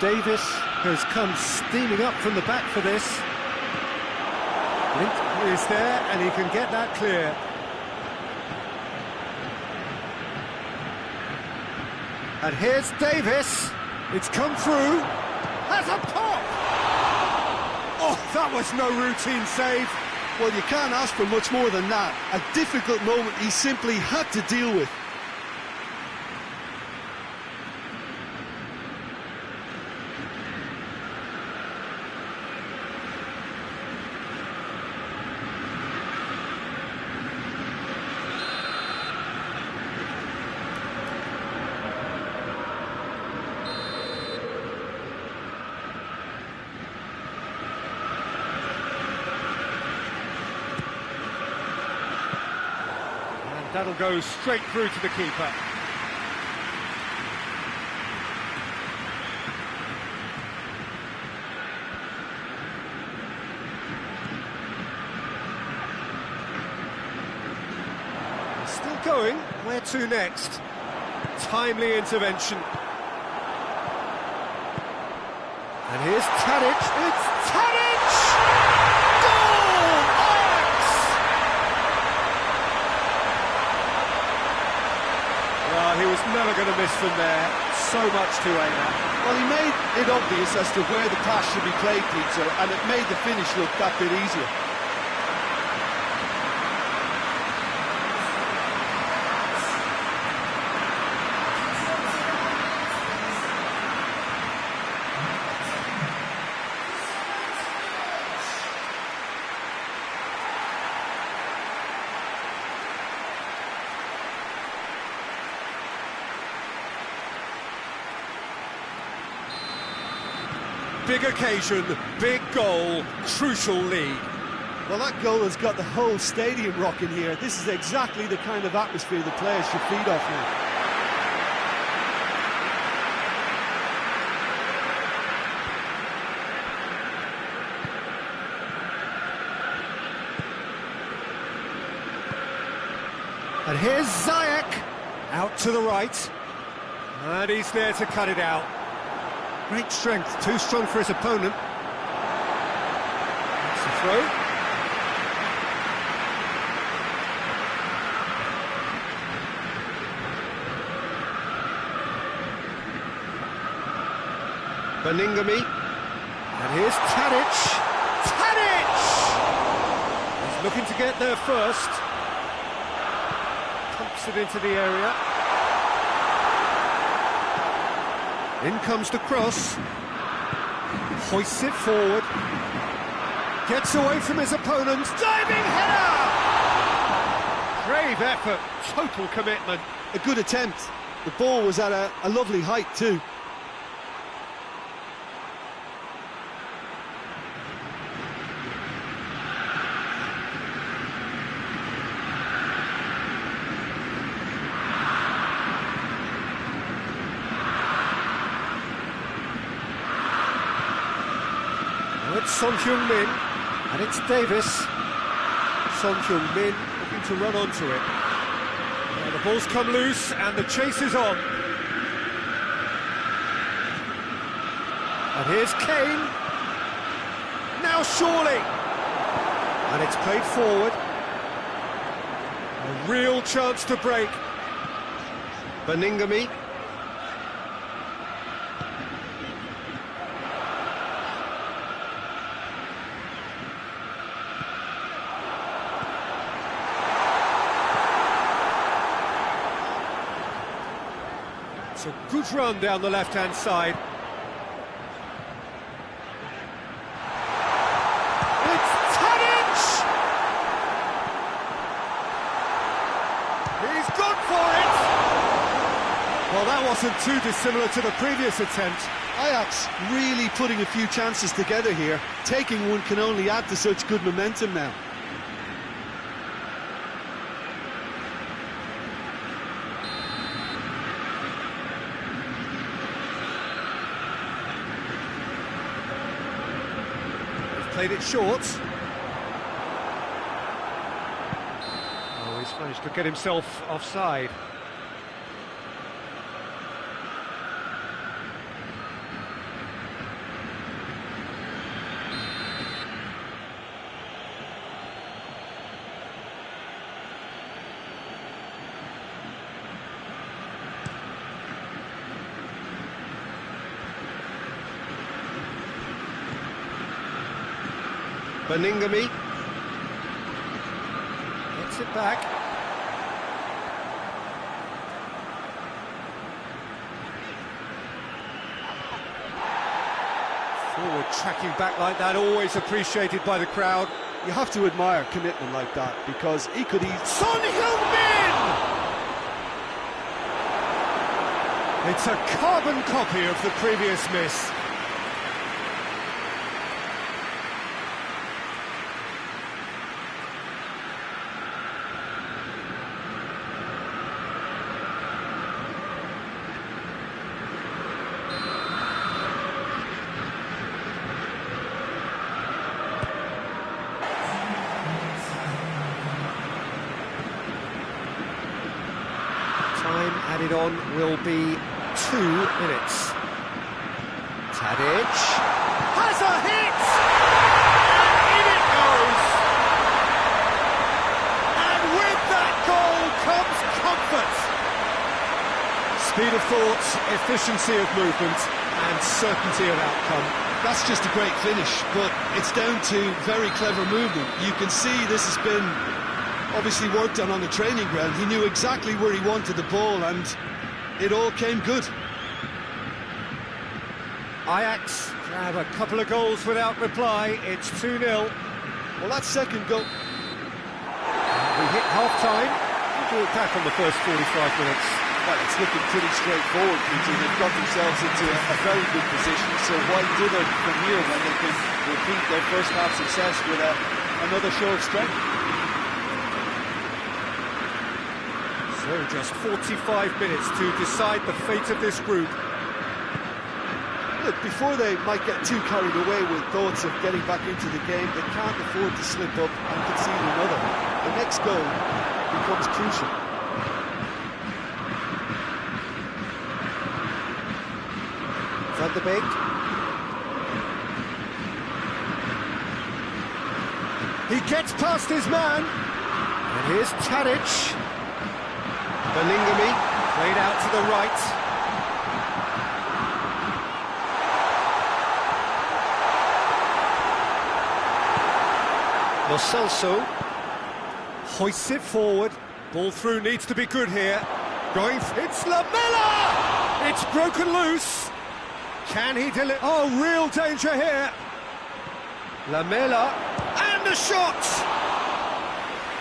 Davis has come steaming up from the back for this. Link is there, and he can get that clear. And here's Davis. It's come through. Has a pop! Oh, that was no routine save. Well, you can't ask for much more than that. A difficult moment he simply had to deal with. That'll go straight through to the keeper. Still going. Where to next? Timely intervention. And here's Tadic. It's Tadic! Goal! Ajax! Well, he was never going to miss from there. So much to aim at. Well, he made it obvious as to where the pass should be played, Peter, and it made the finish look that bit easier. Big occasion, big goal, crucial lead. Well, that goal has got the whole stadium rocking here. This is exactly the kind of atmosphere the players should feed off now. And here's Ziyech, out to the right, and he's there to cut it out. Great strength, too strong for his opponent. throw. Beningame. And here's Tadic. Tadic! He's looking to get there first. Pumps it into the area. In comes the cross. Hoists it forward. Gets away from his opponent. Diving header! Brave effort, total commitment. A good attempt. The ball was at a lovely height too. It's Son Heung-min, and it's Davis. Son Heung-min looking to run onto it. Now the ball's come loose, and the chase is on. And here's Kane. Now surely! And it's played forward. A real chance to break. Beningame. It's a good run down the left-hand side. It's Tadic! He's gone for it! Well, that wasn't too dissimilar to the previous attempt. Ajax really putting a few chances together here. Taking one can only add to such good momentum now. Played it short. Oh, he's managed to get himself offside. Beningame gets it back. Forward tracking back like that, always appreciated by the crowd. You have to admire commitment like that, because he could eat. Son Heung-min! It's a carbon copy of the previous miss. Time added on will be 2 minutes. Tadic has a hit! And in it goes! And with that goal comes comfort! Speed of thought, efficiency of movement, and certainty of outcome. That's just a great finish, but it's down to very clever movement. You can see this has been obviously worked on the training ground. He knew exactly where he wanted the ball, and it all came good. Ajax grab a couple of goals without reply. It's 2-0. Well, that second goal... We hit half-time. We'll do it back on the first 45 minutes. Well, it's looking pretty straightforward, Peter. They've got themselves into a very good position, so why dither from here when they can repeat their first half success with another show of strength? So just 45 minutes to decide the fate of this group. Look, before they might get too carried away with thoughts of getting back into the game, they can't afford to slip up and concede another. The next goal becomes crucial. Van de Beek. He gets past his man. And here's Tadic. Bellingham played out to the right. Lo Celso hoists it forward. Ball through needs to be good here. It's Lamela! It's broken loose. Can he deliver? Oh, real danger here. Lamela, and the shot!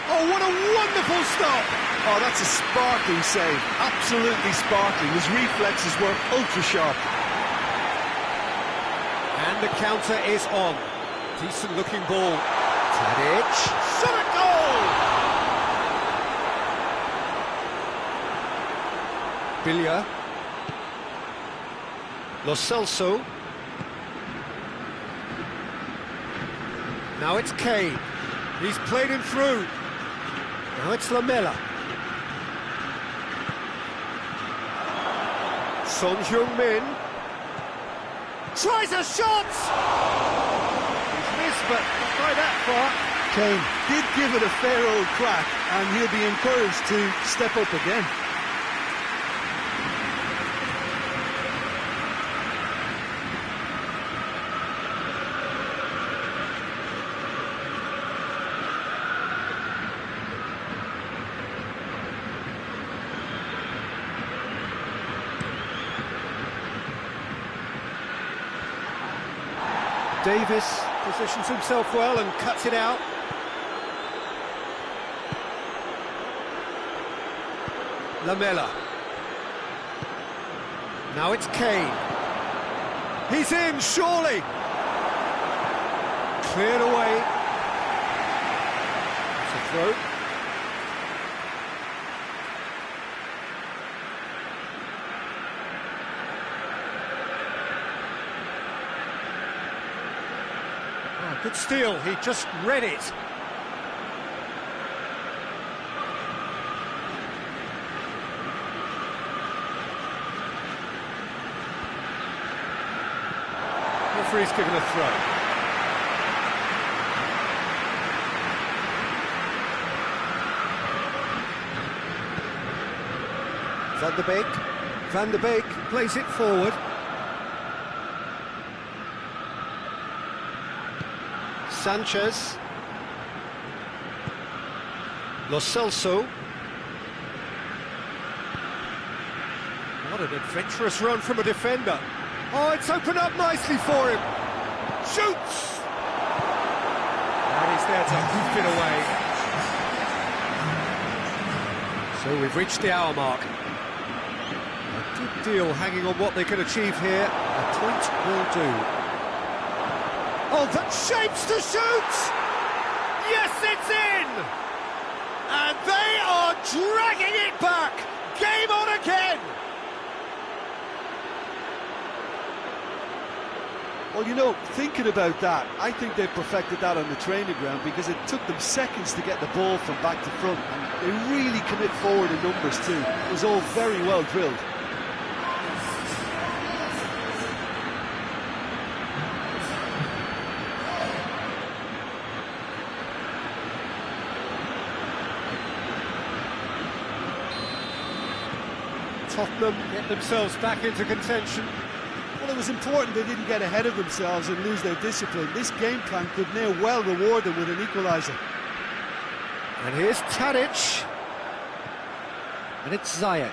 Oh, what a wonderful stop! Oh, that's a sparkling save. Absolutely sparkling. His reflexes were ultra-sharp. And the counter is on. Decent looking ball. Tadic, shot at goal! Billia. Lo Celso. Now it's Kane. He's played him through. Now it's Lamela. Son Heung-min tries a shot! He's missed, but not by that far. Kane did give it a fair old crack, and he'll be encouraged to step up again. Davis positions himself well and cuts it out. Lamela. Now it's Kane. He's in, surely. Cleared away. It's a throw. Good steal, he just read it. Referee's given a throw. Van der Beek plays it forward. Sanchez. Lo Celso. What an adventurous run from a defender. Oh, it's opened up nicely for him. Shoots! And he's there to hoof it away. So we've reached the hour mark. A good deal hanging on what they can achieve here. A point will do. Oh, that shapes to shoot! Yes, it's in! And they are dragging it back! Game on again! Well, you know, thinking about that, I think they perfected that on the training ground because it took them seconds to get the ball from back to front, and they really commit forward in numbers too. It was all very well drilled. Tottenham get themselves back into contention. Well, it was important they didn't get ahead of themselves and lose their discipline. This game plan could now well reward them with an equaliser. And here's Tadic. And it's Ziyech.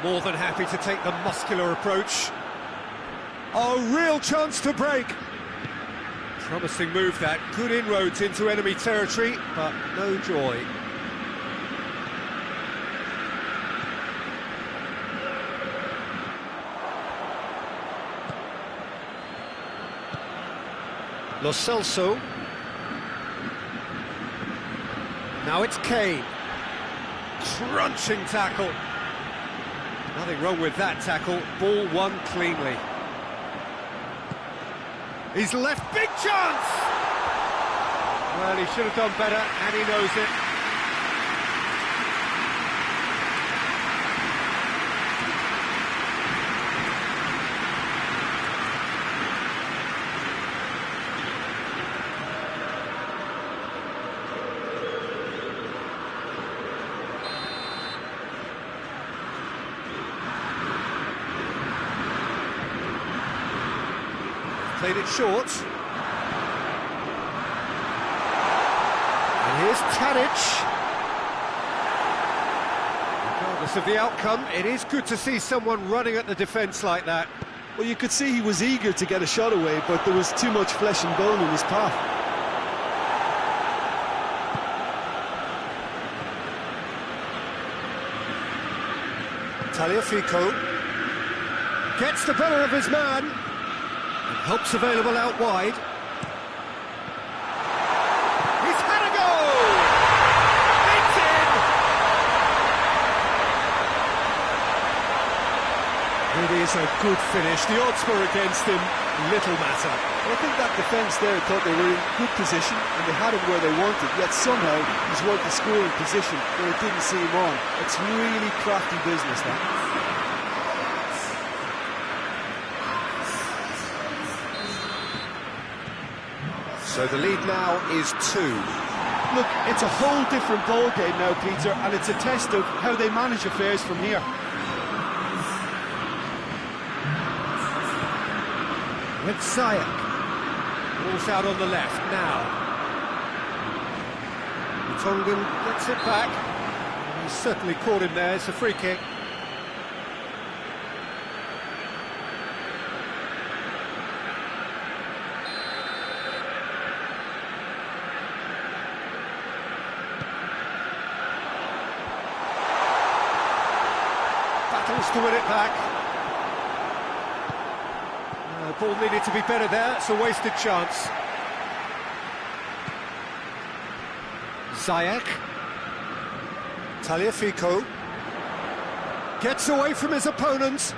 More than happy to take the muscular approach. Oh, real chance to break. Promising move that. Good inroads into enemy territory, but no joy. Lo Celso. Now it's Kane. Crunching tackle. Nothing wrong with that tackle. Ball won cleanly. He's left, big chance! Well, he should have done better, and he knows it. played it short. And here's Tadic. Regardless of the outcome, it is good to see someone running at the defence like that. Well, you could see he was eager to get a shot away, but there was too much flesh and bone in his path. Tagliafico gets the better of his man and helps available out wide. He's had a go! It's in! It is a good finish. The odds were against him, little matter. Well, I think that defence there thought they were in good position and they had him where they wanted, yet somehow he's worked the scoring position where it didn't see him on. It's really crafty business, that. So the lead now is 2. Look, it's a whole different ball game now, Peter, and it's a test of how they manage affairs from here. With Ziyech. Ball's out on the left now. Tongan gets it back. He's certainly caught him there. It's a free kick. Battles to win it back. Ball needed to be better there. It's a wasted chance. Ziyech. Tagliafico gets away from his opponents.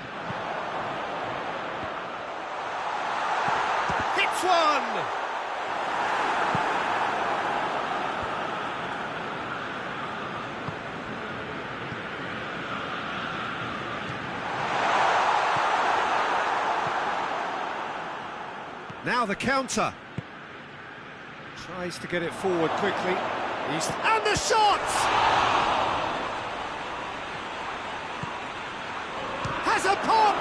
Hits one! Now the counter. Tries to get it forward quickly. And the shot! Has a pop!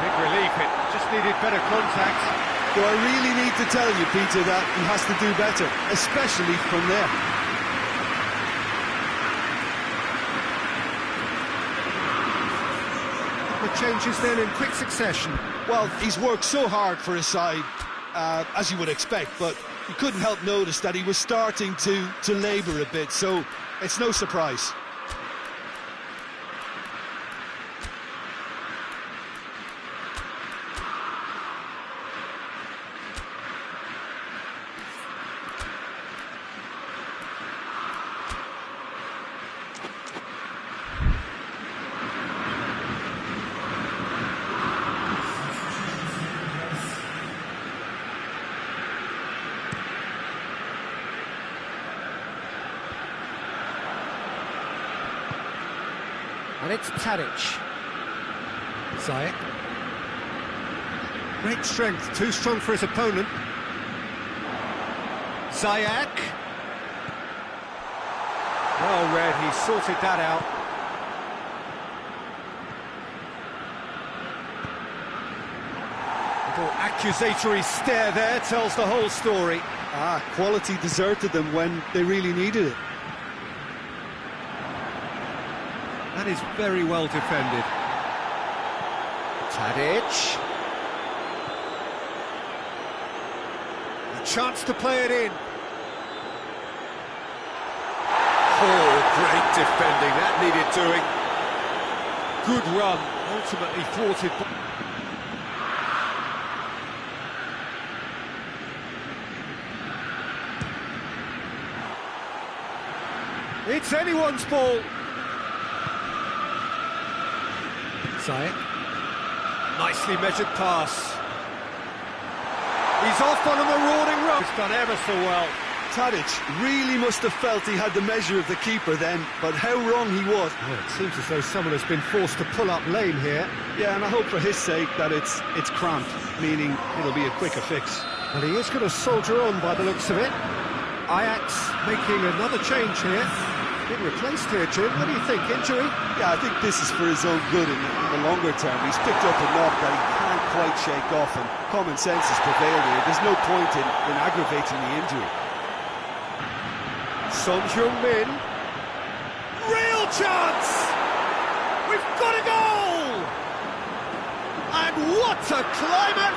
Big relief, it just needed better contact. Do I really need to tell you, Peter, that he has to do better, especially from there? The changes then in quick succession. Well, he's worked so hard for his side, as you would expect, but you couldn't help notice that he was starting to labour a bit, so it's no surprise. And it's Tadic. Ziyech. Great strength, too strong for his opponent. Ziyech. Well read, he sorted that out. Little accusatory stare there tells the whole story. Quality deserted them when they really needed it. That is very well defended. Tadic. A chance to play it in. Oh, great defending. That needed doing. Good run. Ultimately thwarted. It's anyone's ball. Ziyech. Nicely measured pass. He's off on a marauding run. He's done ever so well. Tadic really must have felt he had the measure of the keeper then, but how wrong he was. Oh, it seems as though someone has been forced to pull up lame here. Yeah, and I hope for his sake that it's cramped, meaning it'll be a quicker fix. Well, he is going to soldier on by the looks of it. Ajax making another change here. Been replaced here, Jim. What do you think? Injury? Yeah, I think this is for his own good in the longer term. He's picked up a knock that he can't quite shake off, and common sense has prevailed here. There's no point in aggravating the injury. Son Heung-min. Real chance! We've got a goal! And what a climax!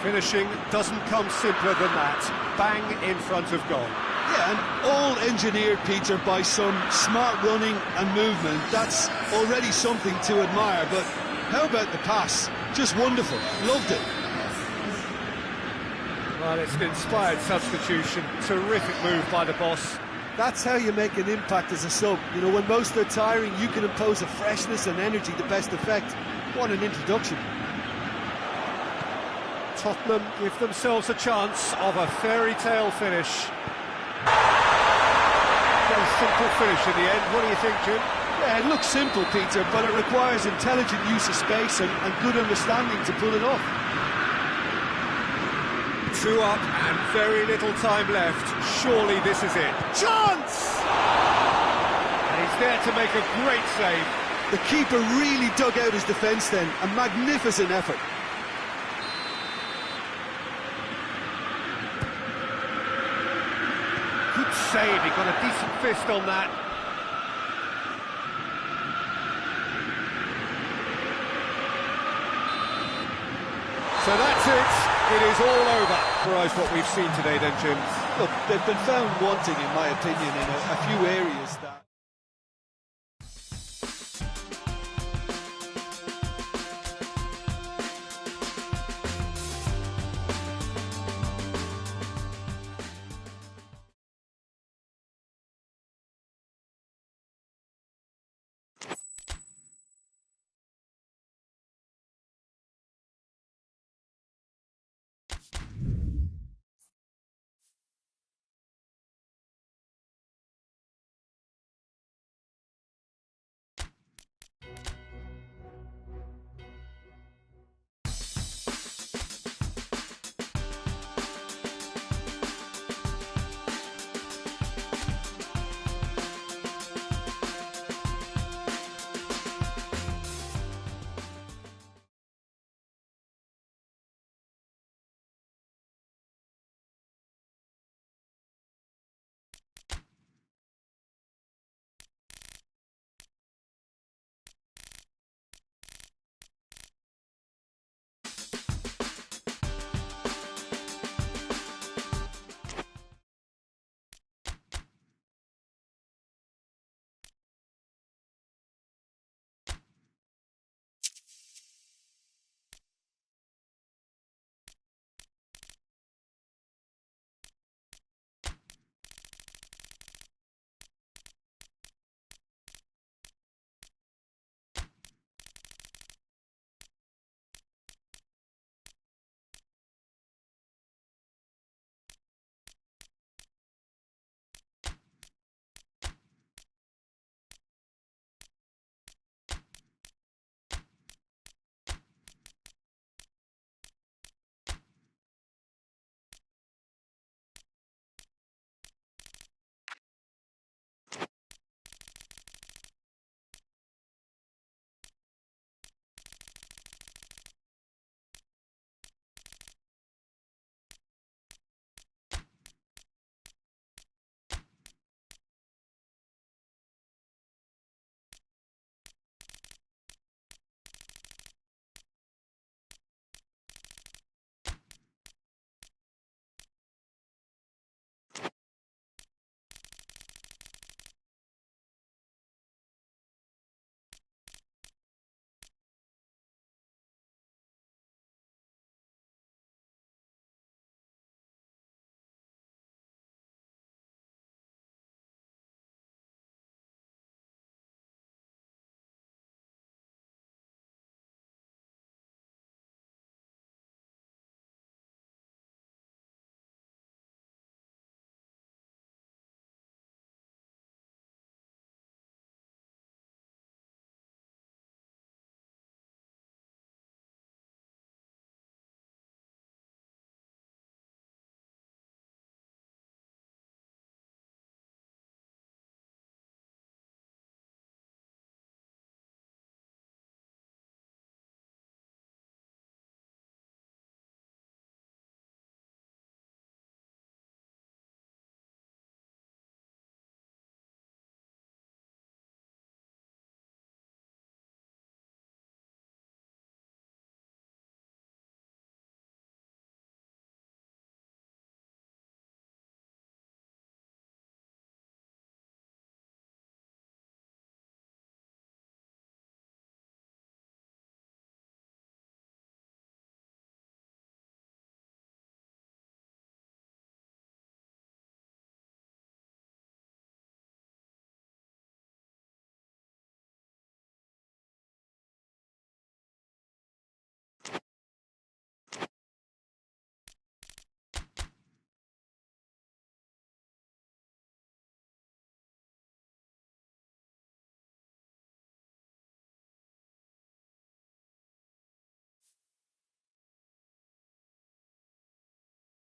Finishing doesn't come simpler than that. Bang in front of goal. Yeah, and all engineered, Peter, by some smart running and movement. That's already something to admire, but how about the pass? Just wonderful. Loved it. Well, it's an inspired substitution. Terrific move by the boss. That's how you make an impact as a sub. You know, when most are tiring, you can impose a freshness and energy to best effect. What an introduction. Tottenham give themselves a chance of a fairy tale finish. Very simple finish in the end. What do you think, Jim? Yeah, it looks simple, Peter, but it requires intelligent use of space and good understanding to pull it off. 2 up and very little time left. Surely this is it. Chance! And he's there to make a great save. The keeper really dug out his defence then. A magnificent effort. Good save, he got a decent fist on that. So that's it. It is all over. Surprised what we've seen today then, Jim. Look, they've been found wanting, in my opinion, in a few areas that...